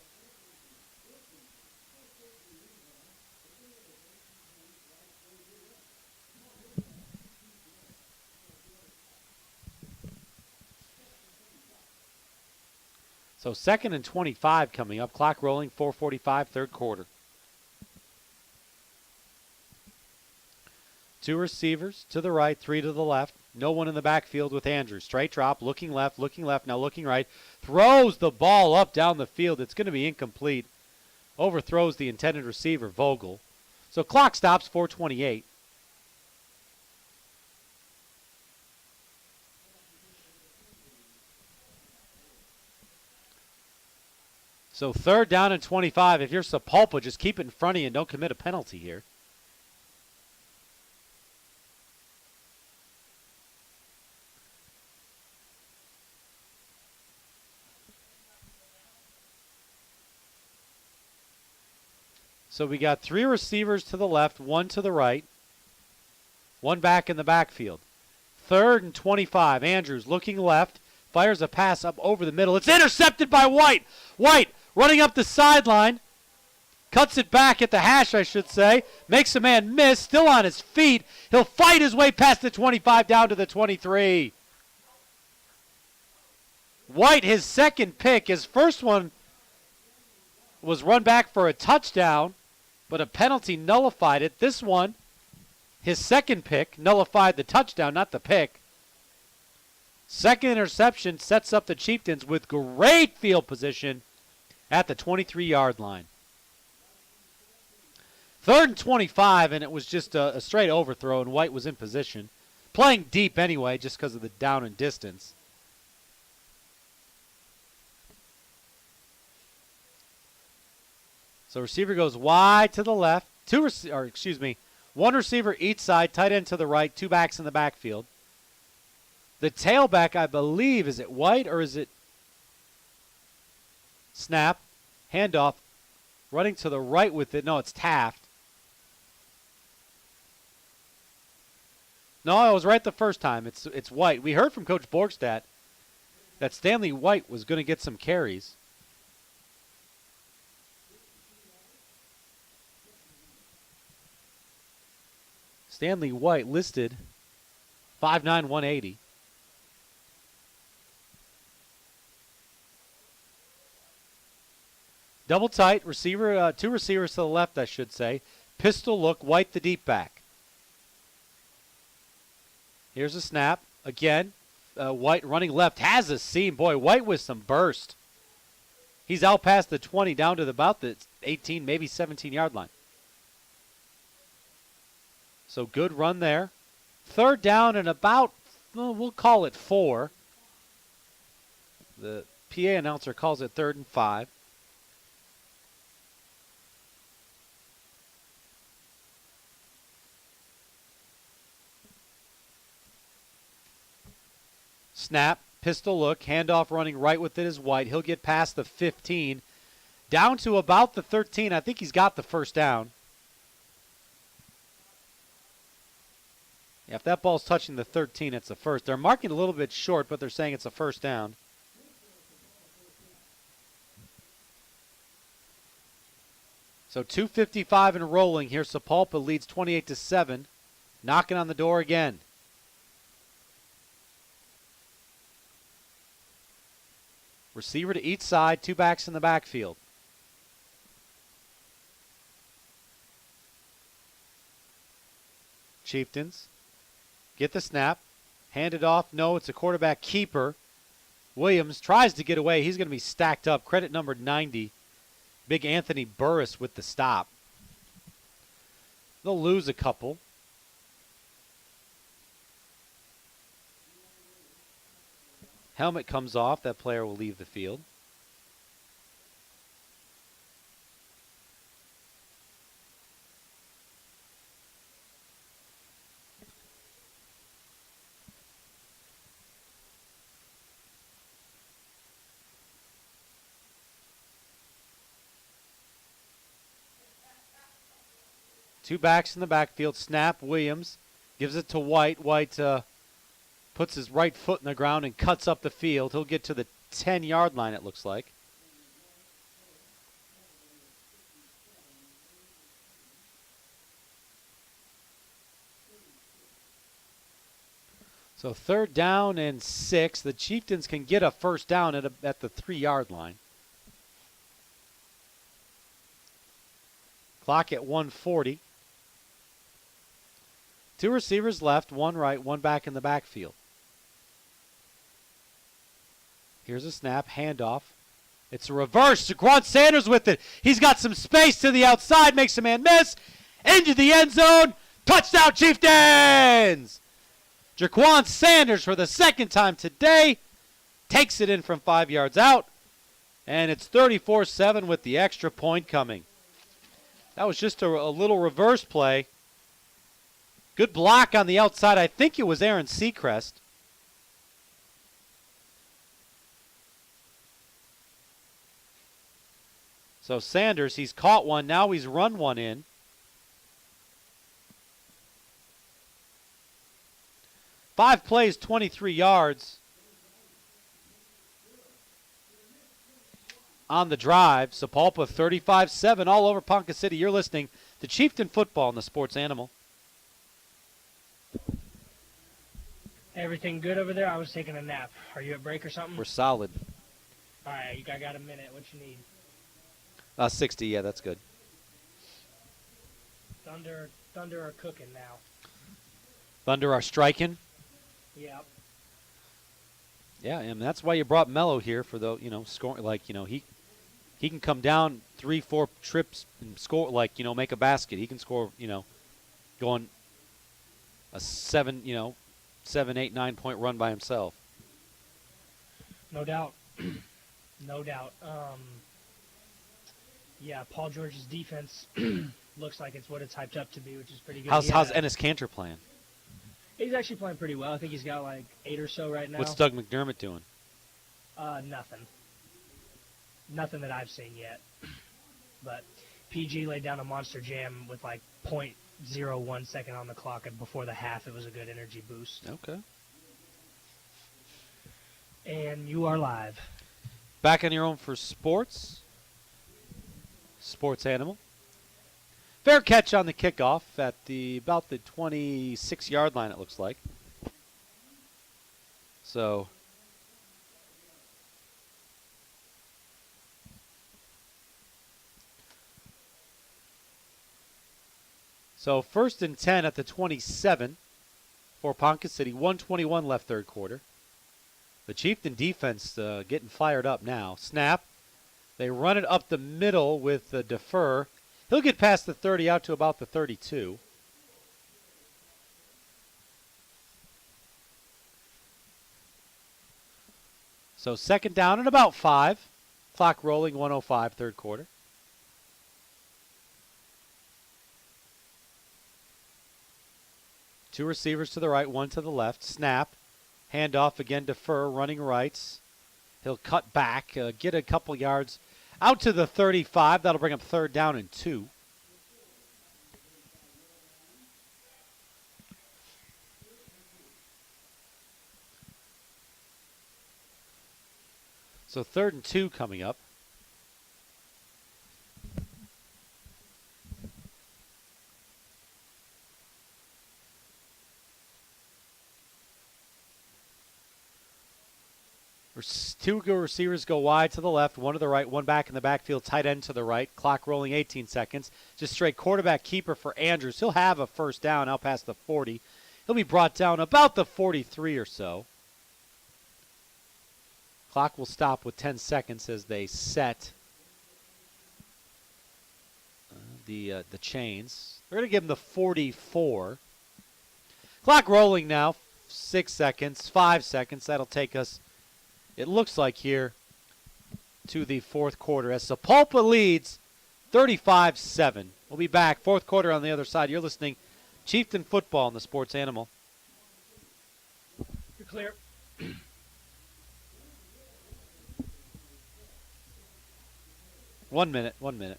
So 2nd and 25 coming up. Clock rolling, 4:45, third quarter. 2 receivers to the right, 3 to the left. No one in the backfield with Andrews. Straight drop, looking left, now looking right. Throws the ball up down the field. It's going to be incomplete. Overthrows the intended receiver, Vogel. So clock stops, 4:28. So 3rd down and 25. If you're Sapulpa, just keep it in front of you and don't commit a penalty here. So we got 3 receivers to the left, 1 to the right, 1 back in the backfield. 3rd and 25. Andrews looking left, fires a pass up over the middle. It's intercepted by White. White running up the sideline, cuts it back at the hash, I should say. Makes a man miss, still on his feet. He'll fight his way past the 25 down to the 23. White, his 2nd pick. His first one was run back for a touchdown, but a penalty nullified it. This one, his 2nd pick, nullified the touchdown, not the pick. 2nd interception sets up the Chieftains with great field position at the 23-yard line. 3rd and 25, and it was just a straight overthrow, and White was in position. Playing deep anyway, just because of the down and distance. So receiver goes wide to the left. 1 receiver each side, tight end to the right, 2 backs in the backfield. The tailback, I believe, is it White or is it Snap? Handoff. Running to the right with it. No, it's Taft. No, I was right the first time. It's White. We heard from Coach Borgstadt that Stanley White was going to get some carries. Stanley White listed 5'9", 180. Double tight, receiver, 2 receivers to the left, I should say. Pistol look, White the deep back. Here's a snap. Again, White running left, has a seam. Boy, White with some burst. He's out past the 20, down to about the 18, maybe 17-yard line. So good run there. Third down and about, well, we'll call it 4. The PA announcer calls it 3rd and 5. Snap, pistol look, handoff running right with it is White. He'll get past the 15, down to about the 13. I think he's got the first down. Yeah, if that ball's touching the 13, it's the first. They're marking a little bit short, but they're saying it's a first down. So 2:55 and rolling here. Sapulpa leads 28-7. Knocking on the door again. Receiver to each side, 2 backs in the backfield. Chieftains get the snap, hand it off. No, it's a quarterback keeper. Williams tries to get away. He's going to be stacked up. Credit number 90. Big Anthony Burris with the stop. They'll lose a couple. Helmet comes off. That player will leave the field. Two backs in the backfield. Snap. Williams gives it to White. White puts his right foot in the ground and cuts up the field. He'll get to the 10-yard line, it looks like. So 3rd down and 6. The Chieftains can get a first down at the 3-yard line. Clock at 1:40. 2 receivers left, 1 right, 1 back in the backfield. Here's a snap, handoff. It's a reverse. Jaquan Sanders with it. He's got some space to the outside, makes a man miss. Into the end zone. Touchdown, Chieftains! Jaquan Sanders for the 2nd time today takes it in from 5 yards out. And it's 34-7 with the extra point coming. That was just a little reverse play. Good block on the outside. I think it was Aaron Seacrest. So Sanders, he's caught one. Now he's run one in. Five plays, 23 yards on the drive. Sapulpa 35-7 all over Ponca City. You're listening to Chieftain Football on the Sports Animal. Everything good over there? I was taking a nap. Are you at break or something? We're solid. All right, I got a minute. What you need? 60, yeah, that's good. Thunder are cooking now. Thunder are striking. Yep. Yeah, and that's why you brought Mello here for the, scoring. Like, he can come down 3-4 trips and score, like, make a basket. He can score, going a 7, 8, 9 point run by himself. No doubt. No doubt. Yeah, Paul George's defense looks like it's what it's hyped up to be, which is pretty good. How's Ennis Cantor playing? He's actually playing pretty well. I think he's got like 8 or so right now. What's Doug McDermott doing? Nothing. Nothing that I've seen yet. But PG laid down a monster jam with like .01 second on the clock, and before the half, it was a good energy boost. Okay. And you are live. Back on your own for sports. Sports Animal. Fair catch on the kickoff at about the 26-yard line, it looks like. So first and 10 at the 27 for Ponca City. 1:21 left third quarter. The Chieftain defense getting fired up now. Snap. They run it up the middle with the defer. He'll get past the 30 out to about the 32. So second down and about 5. Clock rolling, 1:05, third quarter. Two receivers to the right, one to the left. Snap. Handoff again, defer, running rights. He'll cut back, get a couple yards out to the 35. That'll bring up third down and 2. So third and 2 coming up. Two receivers go wide to the left, one to the right, one back in the backfield, tight end to the right. Clock rolling 18 seconds. Just straight quarterback keeper for Andrews. He'll have a first down out past the 40. He'll be brought down about the 43 or so. Clock will stop with 10 seconds as they set the chains. They're going to give him the 44. Clock rolling now. 6 seconds, 5 seconds. That'll take us, it looks like here, to the fourth quarter as Sapulpa leads 35-7. We'll be back. Fourth quarter on the other side. You're listening Chieftain Football on the Sports Animal. You're clear. 1 minute, 1 minute.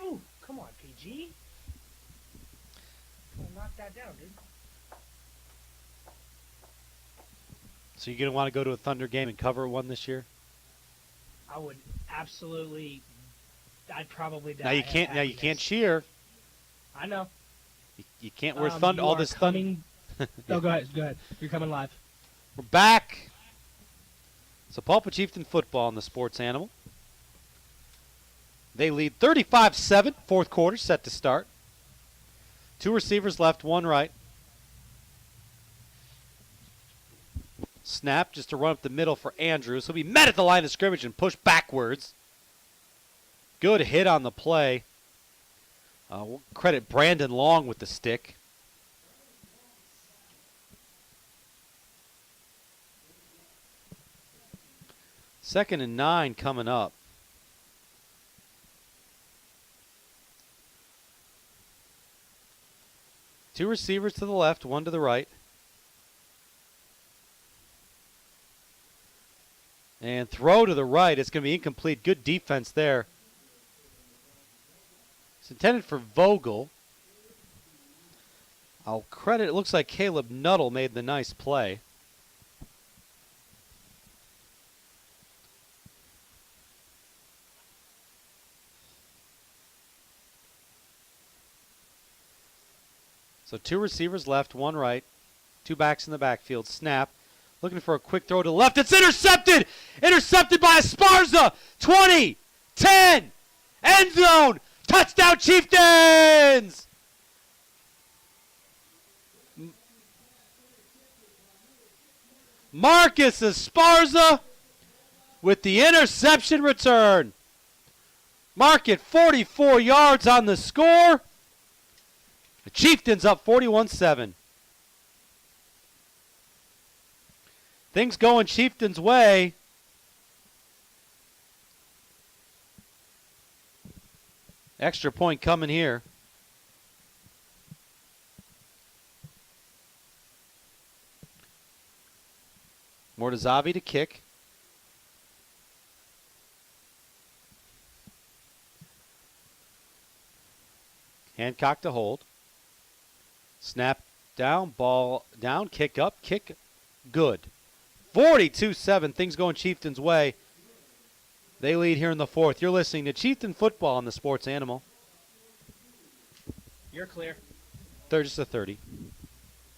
Ooh, come on, PG. Knock that down, dude. So you're going to want to go to a Thunder game and cover one this year? I would absolutely. I'd probably die. Now you can't. Now you can't cheer. I know. You can't wear thunder. All this thunder. No, go ahead. Go ahead. You're coming live. We're back. Sapulpa Chieftain Football on the Sports Animal. They lead 35-7. Fourth quarter set to start. Two receivers left, one right. Snap just to run up the middle for Andrews. He'll be met at the line of scrimmage and pushed backwards. Good hit on the play. We'll credit Brandon Long with the stick. Second and 9 coming up. Two receivers to the left, one to the right. And throw to the right. It's going to be incomplete. Good defense there. It's intended for Vogel. I'll credit, it looks like Caleb Nuttall made the nice play. So two receivers left, one right. Two backs in the backfield. Snap. Looking for a quick throw to the left. It's intercepted! Intercepted by Esparza! 20! 10! End zone! Touchdown Chieftains! Marcus Esparza with the interception return. Mark it 44 yards on the score. The Chieftains up 41-7. Things going Chieftains' way. Extra point coming here. Mortazavi to kick. Hancock to hold. Snap down, ball down, kick up, kick good. 42-7. Things going Chieftains' way. They lead here in the fourth. You're listening to Chieftain Football on the Sports Animal. You're clear. They're just a 30.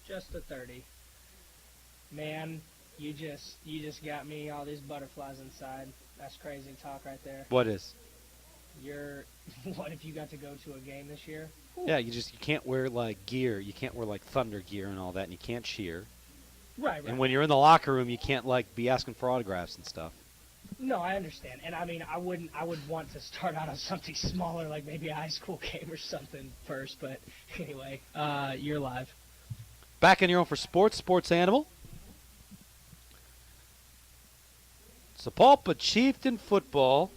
Just a 30. Man, you just got me all these butterflies inside. That's crazy talk right there. What is? What if you got to go to a game this year? Yeah, you can't wear like gear. You can't wear like thunder gear and all that, and you can't cheer. Right. And when you're in the locker room, you can't like be asking for autographs and stuff. No, I understand. And I mean, I would want to start out on something smaller, like maybe a high school game or something first. But anyway, you're live. Back in your own for Sports Animal. Sapulpa Chieftain Football.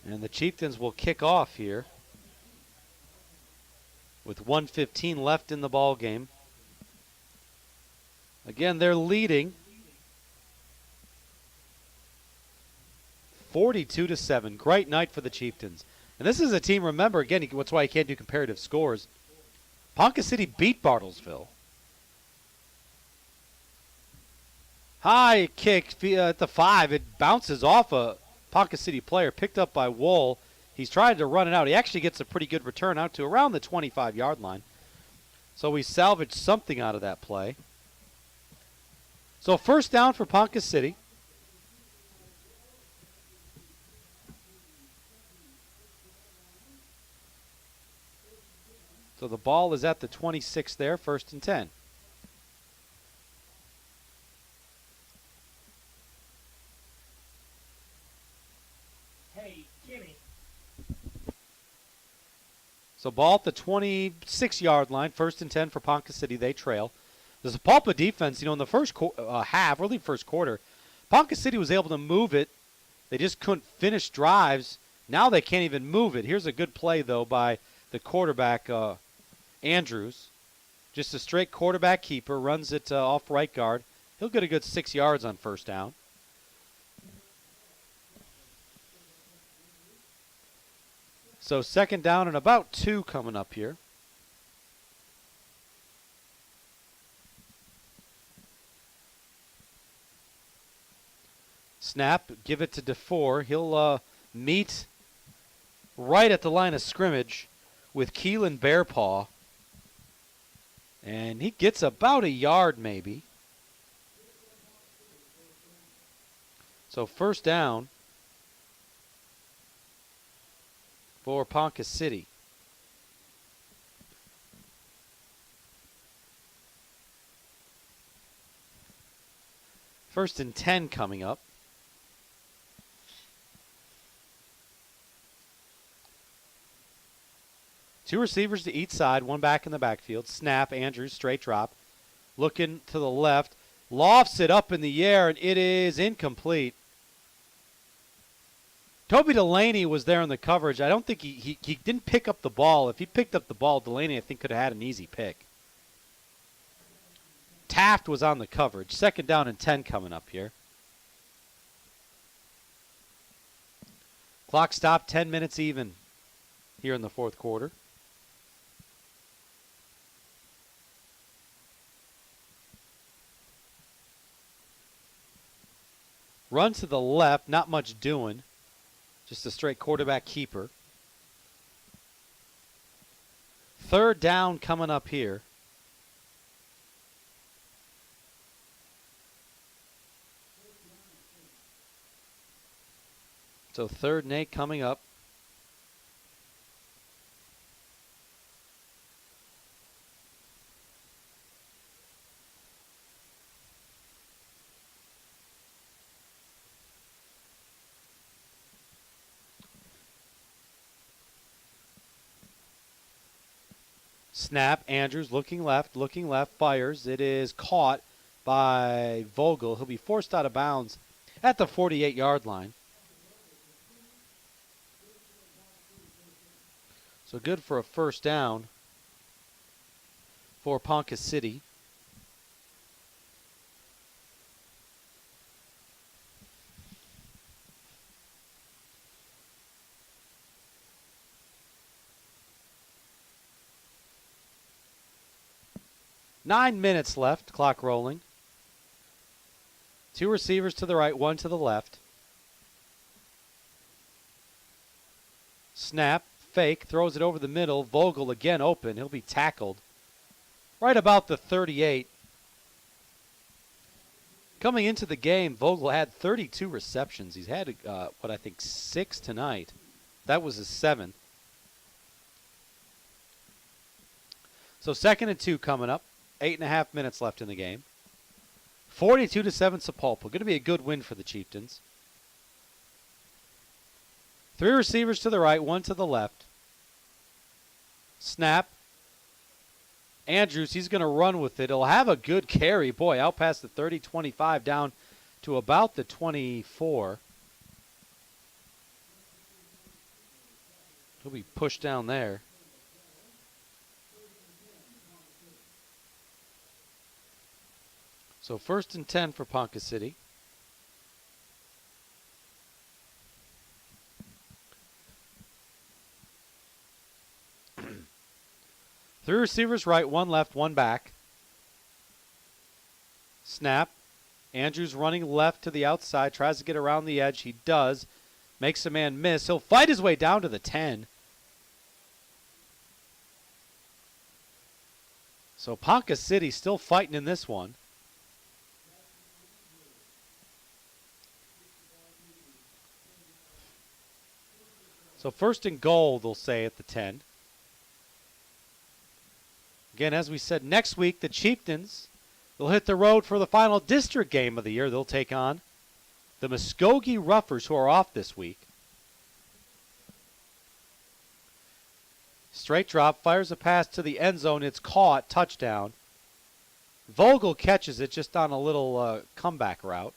And the Chieftains will kick off here with 1:15 left in the ball game. Again, they're leading 42-7. Great night for the Chieftains. And this is a team, remember, again, that's why you can't do comparative scores. Ponca City beat Bartlesville. High kick at the 5. It bounces off a Ponca City player, picked up by Wool. He's trying to run it out. He actually gets a pretty good return out to around the 25-yard line. So we salvaged something out of that play. So first down for Ponca City. So the ball is at the 26 there, 1st and 10. Hey, Jimmy. So ball at the 26-yard line, 1st and 10 for Ponca City. They trail. The Sapulpa defense, in the first half, early first quarter, Ponca City was able to move it. They just couldn't finish drives. Now they can't even move it. Here's a good play, though, by the quarterback, Andrews. Just a straight quarterback keeper, runs it off right guard. He'll get a good 6 yards on first down. So second down and about 2 coming up here. Snap, give it to DeFore. He'll meet right at the line of scrimmage with Keelan Bearpaw. And he gets about a yard maybe. So first down for Ponca City. First and 10 coming up. Two receivers to each side, one back in the backfield. Snap, Andrews, straight drop. Looking to the left. Lofts it up in the air, and it is incomplete. Toby Delaney was there in the coverage. I don't think he didn't pick up the ball. If he picked up the ball, Delaney, I think, could have had an easy pick. Taft was on the coverage. Second down and 10 coming up here. Clock stopped, 10 minutes even here in the fourth quarter. Run to the left, not much doing. Just a straight quarterback keeper. Third down coming up here. So 3rd and 8 coming up. Snap, Andrews looking left, fires. It is caught by Vogel. He'll be forced out of bounds at the 48-yard line. So good for a first down for Ponca City. 9 minutes left, clock rolling. 2 receivers to the right, 1 to the left. Snap, fake, throws it over the middle. Vogel again open. He'll be tackled right about the 38. Coming into the game, Vogel had 32 receptions. He's had, I think, 6 tonight. That was his 7th. So 2nd and 2 coming up. 8.5 minutes left in the game. 42-7 Sapulpa. Going to be a good win for the Chieftains. 3 receivers to the right, 1 to the left. Snap. Andrews, he's going to run with it. He'll have a good carry. Boy, out past the 30, 25, down to about the 24. He'll be pushed down there. So 1st and 10 for Ponca City. Three receivers right, 1 left, 1 back. Snap. Andrews running left to the outside, tries to get around the edge. He does. Makes a man miss. He'll fight his way down to the 10. So Ponca City still fighting in this one. So 1st and goal, they'll say at the 10. Again, as we said, next week the Chieftains will hit the road for the final district game of the year. They'll take on the Muskogee Roughers, who are off this week. Straight drop, fires a pass to the end zone. It's caught, touchdown. Vogel catches it just on a little comeback route.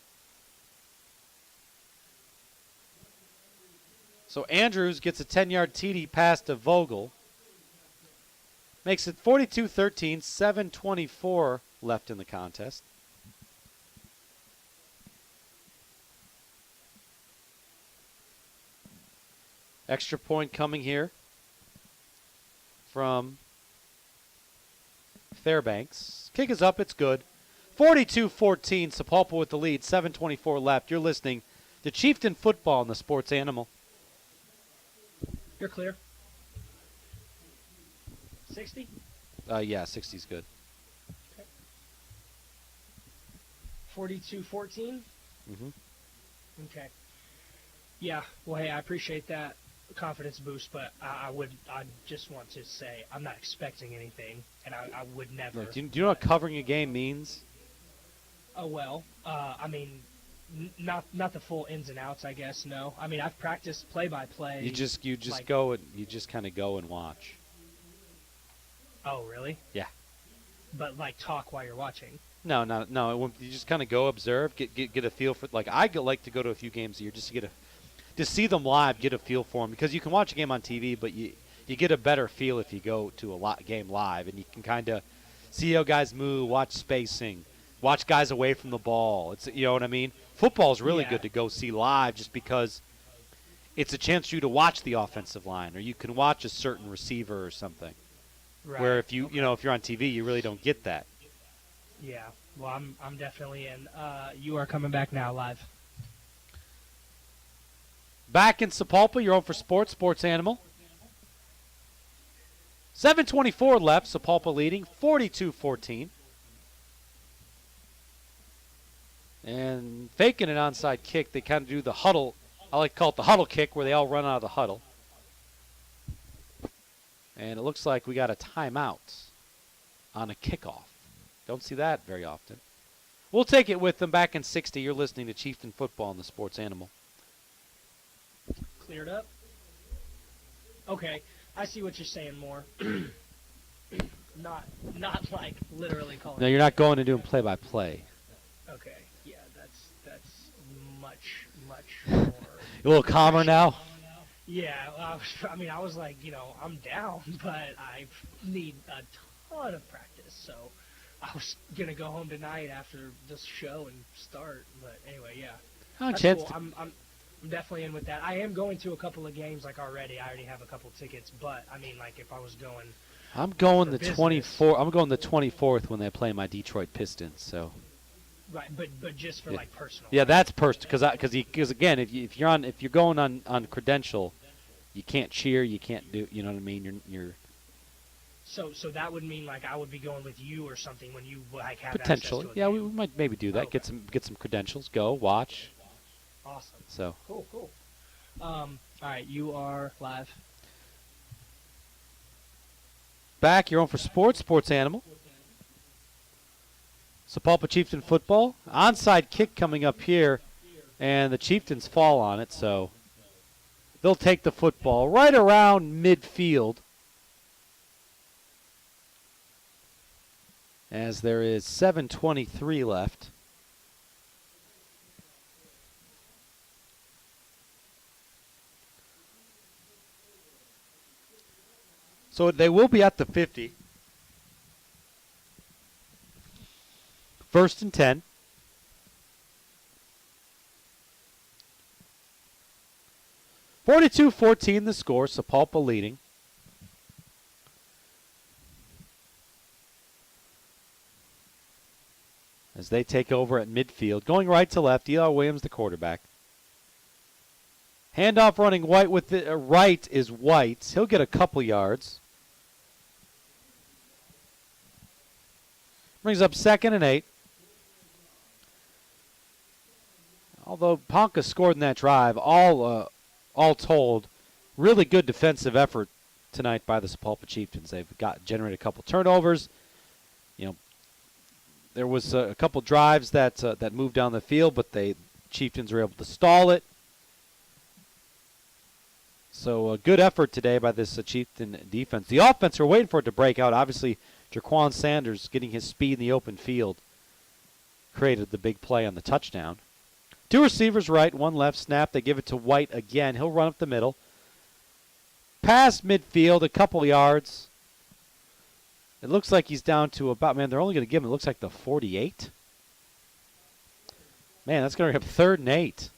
So Andrews gets a 10-yard TD pass to Vogel. Makes it 42-13, 7:24 left in the contest. Extra point coming here from Fairbanks. Kick is up, it's good. 42-14, Sapulpa with the lead, 7:24 left. You're listening to Chieftain Football on the Sports Animal. You're clear. 60? Yeah, 60's good. Okay. 42-14? Mm-hmm. Okay. Yeah, well, hey, I appreciate that confidence boost, but I just want to say I'm not expecting anything, and I would never. Do you know what covering a game means? Oh, well, I mean, not the full ins and outs, I guess, no. I mean, I've practiced play-by-play. You just like, go and you just kind of go and watch. Oh, really? Yeah. But, like, talk while you're watching. No. You just kind of go observe, get a feel for. Like like to go to a few games a year just to see them live, get a feel for them, because you can watch a game on TV, but you get a better feel if you go to a game live, and you can kind of see how guys move, watch spacing, watch guys away from the ball. It's, you know what I mean? Football is really good to go see live, just because it's a chance for you to watch the offensive line, or you can watch a certain receiver or something. Right. Where if you if you're on TV, you really don't get that. Yeah. Well, I'm definitely in. You are coming back now live. Back in Sapulpa, you're on for Sports Animal. 7:24 left, Sapulpa leading, 42-14. And faking an onside kick, they kind of do the huddle. I like to call it the huddle kick, where they all run out of the huddle. And it looks like we got a timeout on a kickoff. Don't see that very often. We'll take it with them back in 60. You're listening to Chieftain Football on the Sports Animal. Cleared up? Okay, I see what you're saying more. not like literally calling. No, you're not going to do play-by-play. Okay, yeah, that's much more. A little calmer now? Yeah, I was like, I'm down, but I need a ton of practice, so I was gonna go home tonight after this show and start. But anyway, yeah, that's cool. I'm definitely in with that. I am going to a couple of games already. I already have a couple tickets, but I mean, like if I was going I'm going for the business. 24. I'm going the 24th when they play my Detroit Pistons. So Right, but just for like personal. yeah, that's personal because again, if you're going on credential, you can't cheer, you can't do, you know what I mean? You're So that would mean like I would be going with you or something when you like have potentially. access to a Yeah, game. we might maybe do that. Okay. Get some credentials. Go watch. Awesome. So Cool. All right, you are live. back, you're on for sports animal. Sapulpa Chieftain football. Onside kick coming up here, and the Chieftains fall on it, so they'll take the football right around midfield. As there is 7:23 left. So they will be at the 50. 1st and 10. (42-14) the score. Sapulpa leading. As they take over at midfield. Going right to left, Eli Williams, the quarterback. Handoff running White with the right is White. He'll get a couple yards. Brings up 2nd and 8. Although Ponca scored in that drive, all told, really good defensive effort tonight by the Sapulpa Chieftains. They've generated a couple turnovers. You know, there was a couple drives that moved down the field, but Chieftains were able to stall it. So a good effort today by this Chieftain defense. The offense, are waiting for it to break out. Obviously, Jaquan Sanders getting his speed in the open field created the big play on the touchdown. 2 receivers right, 1 left. Snap, they give it to White again. He'll run up the middle. Past midfield, a couple yards. It looks like he's down to about, man, they're only going to give him, it looks like the 48. Man, that's going to have 3rd and 8.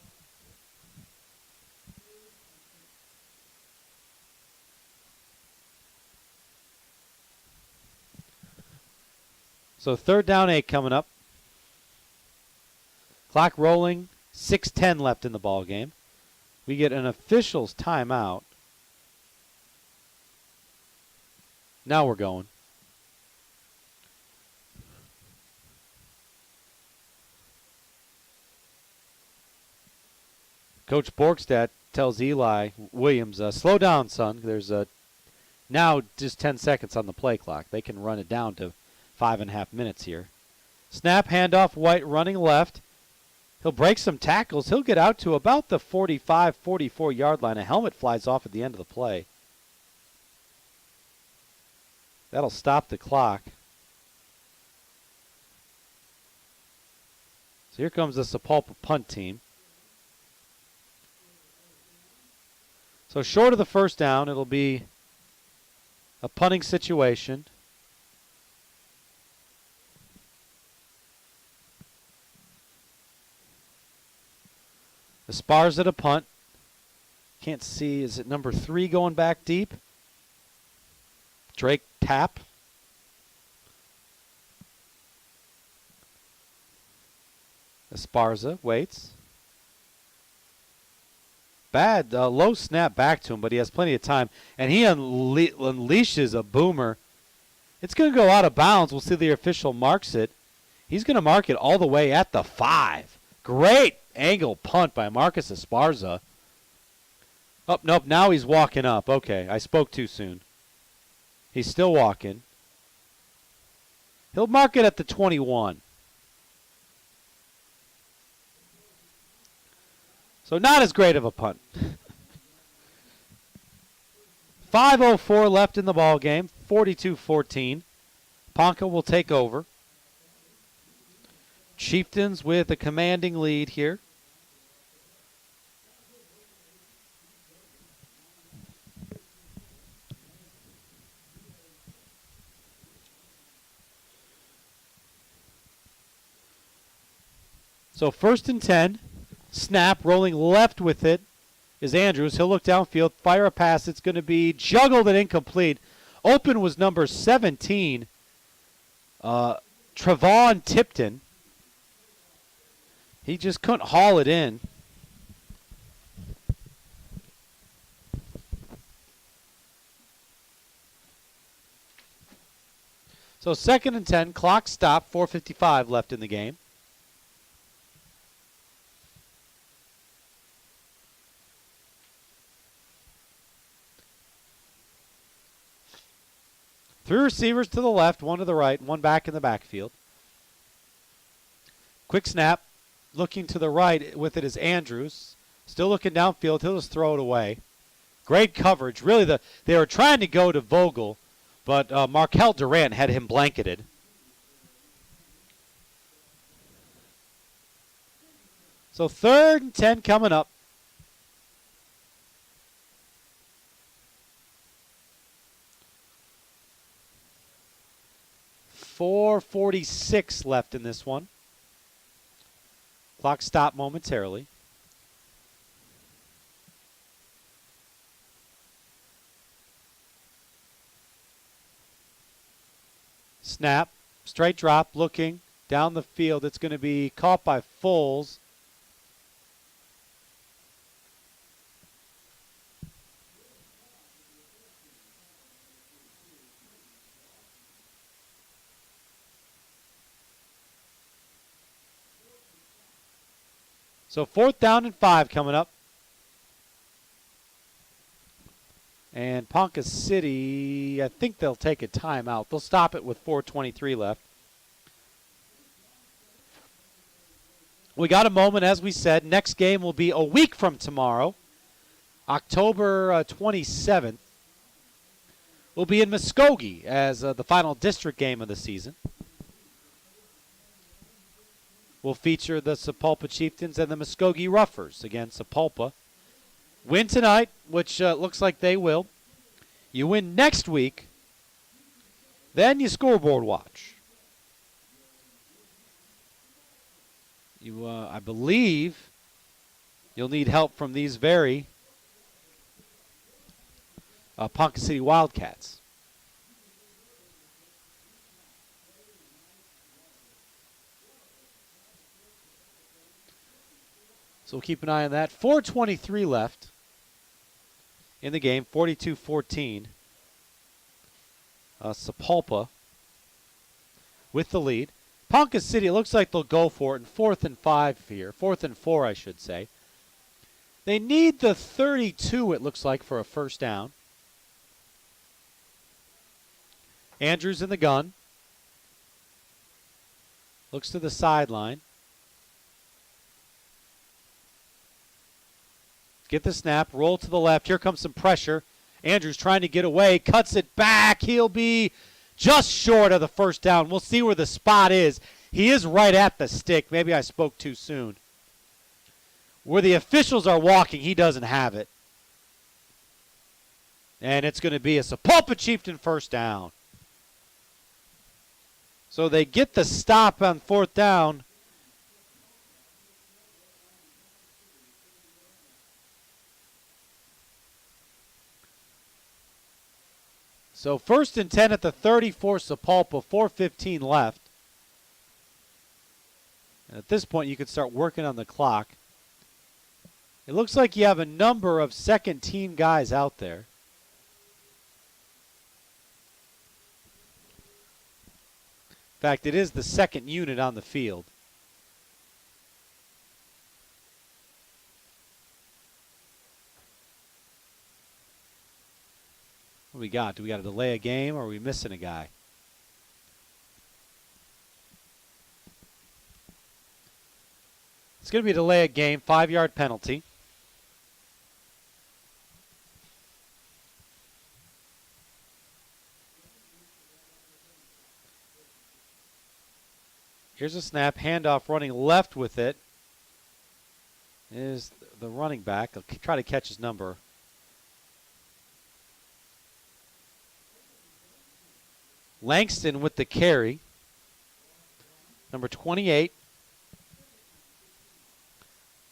So 3rd down 8 coming up. Clock rolling, 6:10 left in the ball game. We get an official's timeout. Now we're going. Coach Borgstad tells Eli Williams, slow down, son. There's now just 10 seconds on the play clock. They can run it down to 5.5 minutes here. Snap, handoff, White running left. He'll break some tackles. He'll get out to about the 45, 44-yard line. A helmet flies off at the end of the play. That'll stop the clock. So here comes the Sapulpa punt team. So short of the 1st down, it'll be a punting situation. Esparza to punt. Can't see. Is it number 3 going back deep? Drake tap. Esparza waits. Bad low snap back to him, but he has plenty of time. And he unleashes a boomer. It's going to go out of bounds. We'll see the official marks it. He's going to mark it all the way at the 5. Great angle punt by Marcus Esparza. Oh, nope, now he's walking up. Okay, I spoke too soon. He's still walking. He'll mark it at the 21. So not as great of a punt. 5:04 left in the ball game. 42-14. Ponca will take over. Chieftains with a commanding lead here. So 1st and 10. Snap, rolling left with it is Andrews. He'll look downfield, fire a pass. It's going to be juggled and incomplete. Open was number 17, Trevon Tipton. He just couldn't haul it in. So 2nd and 10, clock stopped, 4:55 left in the game. Three receivers to the left, one to the right, one back in the backfield. Quick snap. Looking to the right with it is Andrews. Still looking downfield. He'll just throw it away. Great coverage. Really, they were trying to go to Vogel, but Markel Durant had him blanketed. So 3rd and 10 coming up. .446 left in this one. Clock stopped momentarily. Snap, straight drop, looking down the field. It's going to be caught by Foles. So 4th down and 5 coming up. And Ponca City, I think they'll take a timeout. They'll stop it with 4:23 left. We got a moment, as we said. Next game will be a week from tomorrow, October 27th. We'll be in Muskogee as the final district game of the season. Will feature the Sapulpa Chieftains and the Muskogee Ruffers against Sapulpa. Win tonight, which looks like they will. You win next week, then you scoreboard watch. I believe you'll need help from these very Ponca City Wildcats. So we'll keep an eye on that. 4:23 left in the game, 42-14. Sapulpa with the lead. Ponca City, it looks like they'll go for it in 4th and 5 here. 4th and 4, I should say. They need the 32, it looks like, for a first down. Andrews in the gun. Looks to the sideline. Get the snap, roll to the left. Here comes some pressure. Andrews trying to get away, cuts it back. He'll be just short of the first down. We'll see where the spot is. He is right at the stick. Maybe I spoke too soon. Where the officials are walking, he doesn't have it. And it's going to be a Sapulpa Chieftain first down. So they get the stop on 4th down. So 1st and 10 at the 34 Sapulpa, 4:15 left. And at this point, you could start working on the clock. It looks like you have a number of second-team guys out there. In fact, it is the second unit on the field. What do we got? Do we got to delay a game, or are we missing a guy? It's going to be a delay a game, 5-yard penalty. Here's a snap, handoff, running left with it is the running back. I'll try to catch his number. Langston with the carry. Number 28.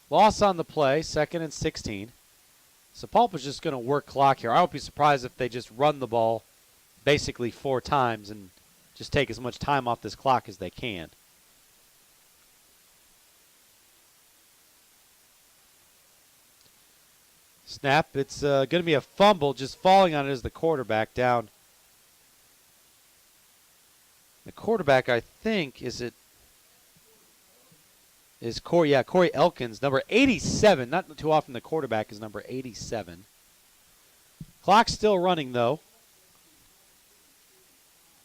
Loss on the play, 2nd and 16. Sapulpa's just going to work clock here. I won't be surprised if they just run the ball basically 4 times and just take as much time off this clock as they can. Snap. It's going to be a fumble. Just falling on it is the quarterback down. The quarterback, I think, is Corey. Yeah, Corey Elkins, number 87. Not too often the quarterback is number 87. Clock's still running, though.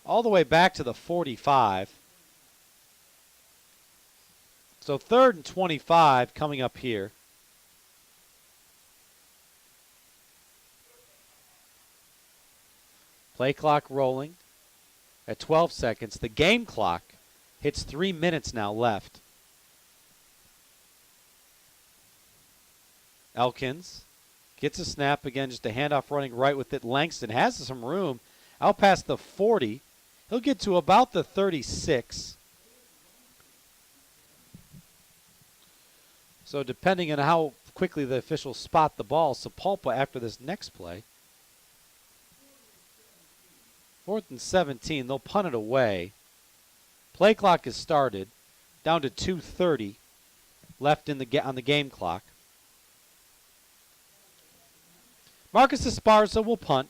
All the way back to the 45. So 3rd and 25 coming up here. Play clock rolling at 12 seconds. The game clock hits 3 minutes now left. Elkins gets a snap again, just a handoff running right with it. Langston has some room out past the 40. He'll get to about the 36. So depending on how quickly the officials spot the ball, Sapulpa after this next play. 4th and 17, they'll punt it away. Play clock is started, down to 2:30 left on the game clock. Marcus Esparza will punt.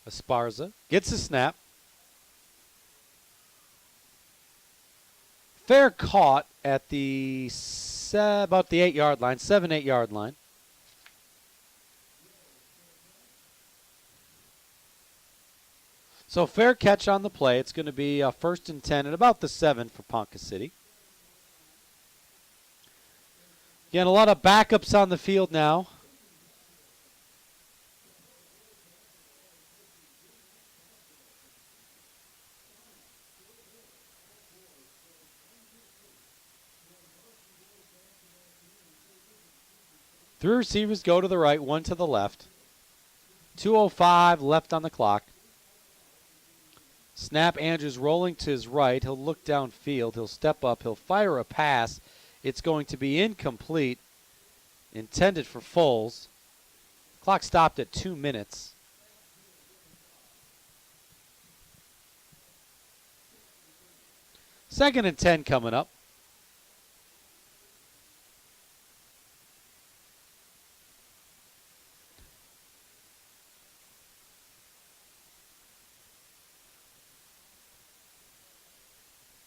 Esparza gets a snap. Fair caught at the about the 8-yard line, 7-8-yard line. So fair catch on the play. It's going to be 1st and 10 at about the 7 for Ponca City. Again, a lot of backups on the field now. Three receivers go to the right, one to the left. 2:05 left on the clock. Snap. Andrews rolling to his right. He'll look downfield. He'll step up. He'll fire a pass. It's going to be incomplete. Intended for Foles. Clock stopped at 2 minutes. Second and 10 coming up.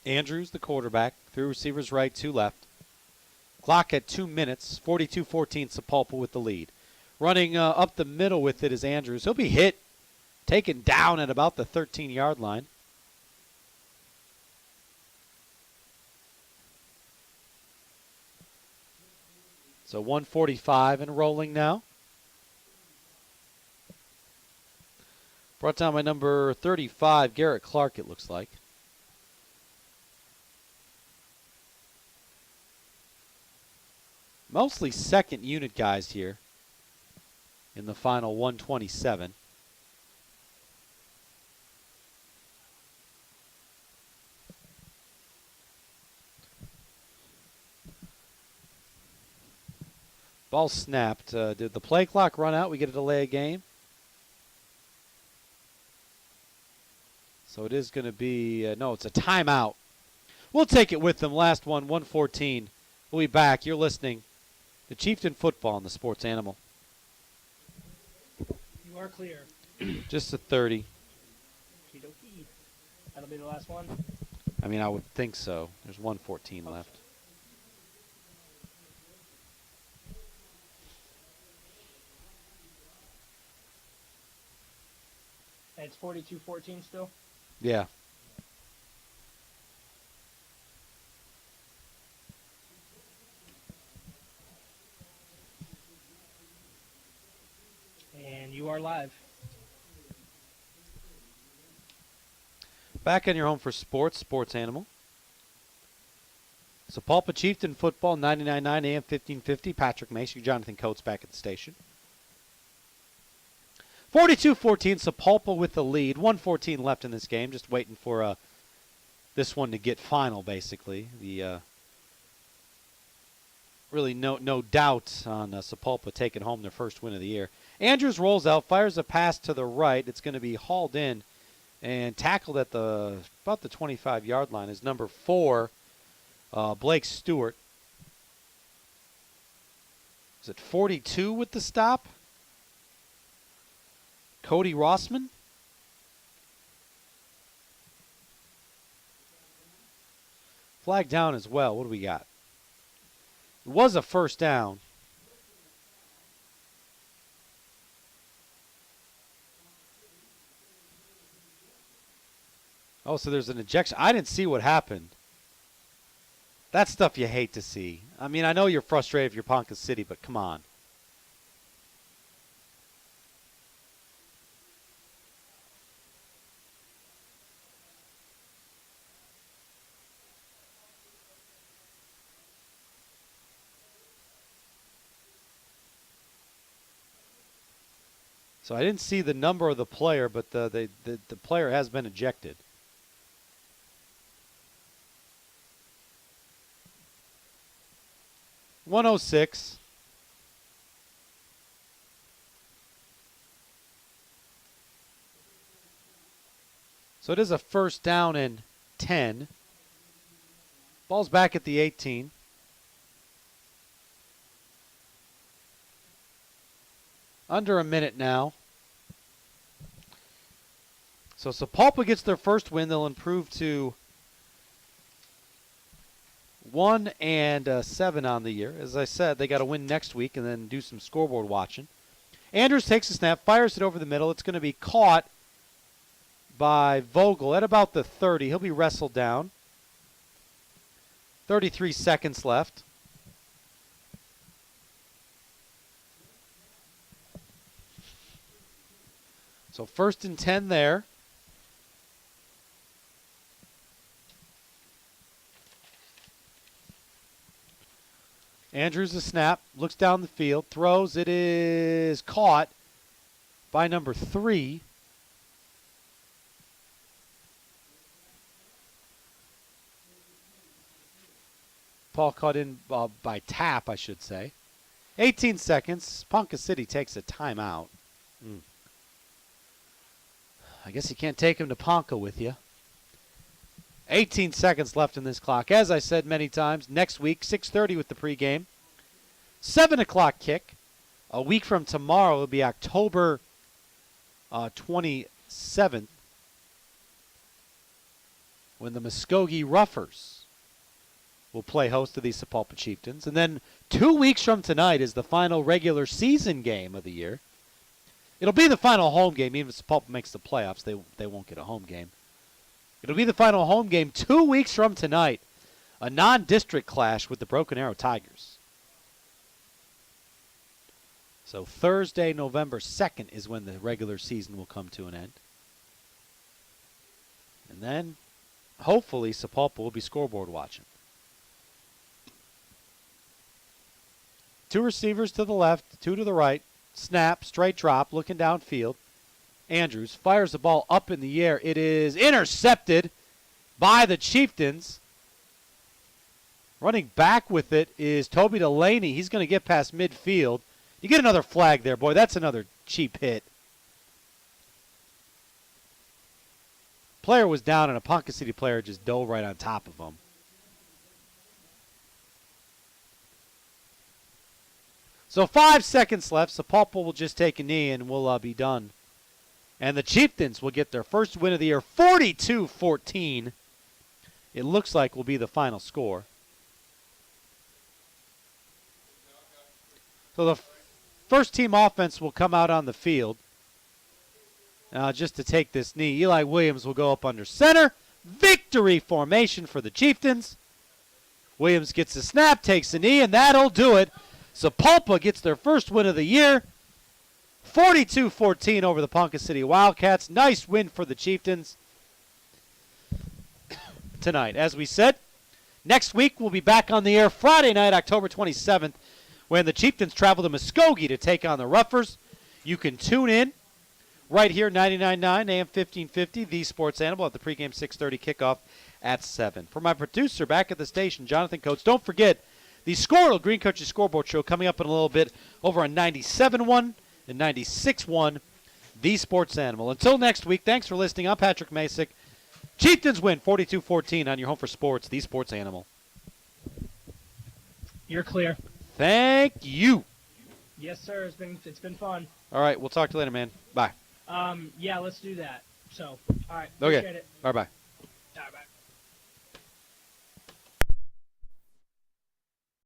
Andrews, the quarterback, through receivers right, 2 left. Clock at 2 minutes, 42-14, Sapulpa with the lead. Running up the middle with it is Andrews. He'll be hit, taken down at about the 13-yard line. So 1:45 and rolling now. Brought down by number 35, Garrett Clark, it looks like. Mostly second unit guys here in the final 127. Ball snapped. Did the play clock run out? We get a delay of game. So it is going to be, no, it's a timeout. We'll take it with them. Last one, 1:14. We'll be back. You're listening to Chieftain Football on the Sports Animal. You are clear. Just a 30. Okey-dokey. That'll be the last one. I mean, I would think so. There's 1:14 left. And it's 42-14 still? Yeah. And you are live. Back on your home for sports, Sports Animal. Sapulpa Chieftain Football, 99.9 AM 1550. Patrick Mason, Jonathan Coates back at the station. 42-14, Sapulpa with the lead. 1:14 left in this game. Just waiting for this one to get final, basically. The really no doubt on Sapulpa taking home their first win of the year. Andrews rolls out, fires a pass to the right. It's going to be hauled in and tackled at about the 25-yard line is number 4, Blake Stewart. Is it 42 with the stop? Cody Rossman? Flag down as well. What do we got? It was a first down. Oh, so there's an ejection. I didn't see what happened. That's stuff you hate to see. I mean, I know you're frustrated if you're Ponca City, but come on. So I didn't see the number of the player, but the player has been ejected. .106. So it is a first down and 10. Ball's back at the 18. Under a minute now. So Sapulpa gets their first win. They'll improve to 1-7 on the year. As I said, they got to win next week and then do some scoreboard watching. Andrews takes a snap, fires it over the middle. It's going to be caught by Vogel at about the 30. He'll be wrestled down. 33 seconds left. So 1st and 10 there. Andrews a snap, looks down the field, throws. It is caught by number 3. Paul caught in by tap, I should say. 18 seconds. Ponca City takes a timeout. I guess you can't take him to Ponca with you. 18 seconds left in this clock. As I said many times, next week, 6:30 with the pregame. 7 o'clock kick. A week from tomorrow will be October 27th when the Muskogee Roughers will play host to the Sapulpa Chieftains. And then 2 weeks from tonight is the final regular season game of the year. It'll be the final home game. Even if Sapulpa makes the playoffs, they won't get a home game. It'll be the final home game 2 weeks from tonight. A non-district clash with the Broken Arrow Tigers. So Thursday, November 2nd is when the regular season will come to an end. And then, hopefully, Sapulpa will be scoreboard watching. 2 receivers to the left, 2 to the right. Snap, straight drop, looking downfield. Andrews fires the ball up in the air. It is intercepted by the Chieftains. Running back with it is Toby Delaney. He's going to get past midfield. You get another flag there, boy. That's another cheap hit. Player was down, and a Ponca City player just dove right on top of him. So 5 seconds left. Sapulpa will just take a knee and we'll be done. And the Chieftains will get their first win of the year, 42-14. It looks like will be the final score. So the first team offense will come out on the field just to take this knee. Eli Williams will go up under center. Victory formation for the Chieftains. Williams gets the snap, takes the knee, and that'll do it. Sapulpa gets their first win of the year. 42-14 over the Ponca City Wildcats. Nice win for the Chieftains tonight. As we said, next week we'll be back on the air Friday night, October 27th, when the Chieftains travel to Muskogee to take on the Roughers. You can tune in right here, 99.9 AM 1550, The Sports Animal, at the pregame 6:30 kickoff at 7. For my producer back at the station, Jonathan Coates, don't forget The Score Green Country Scoreboard Show coming up in a little bit over on 97.1 and 96.1, The Sports Animal. Until next week, thanks for listening. I'm Patrick Masick. Chieftains win 42-14 on your home for sports, The Sports Animal. You're clear. Thank you. Yes, sir. It's been fun. All right, we'll talk to you later, man. Bye. Yeah, let's do that. So, all right. Okay. Appreciate it. All right, bye.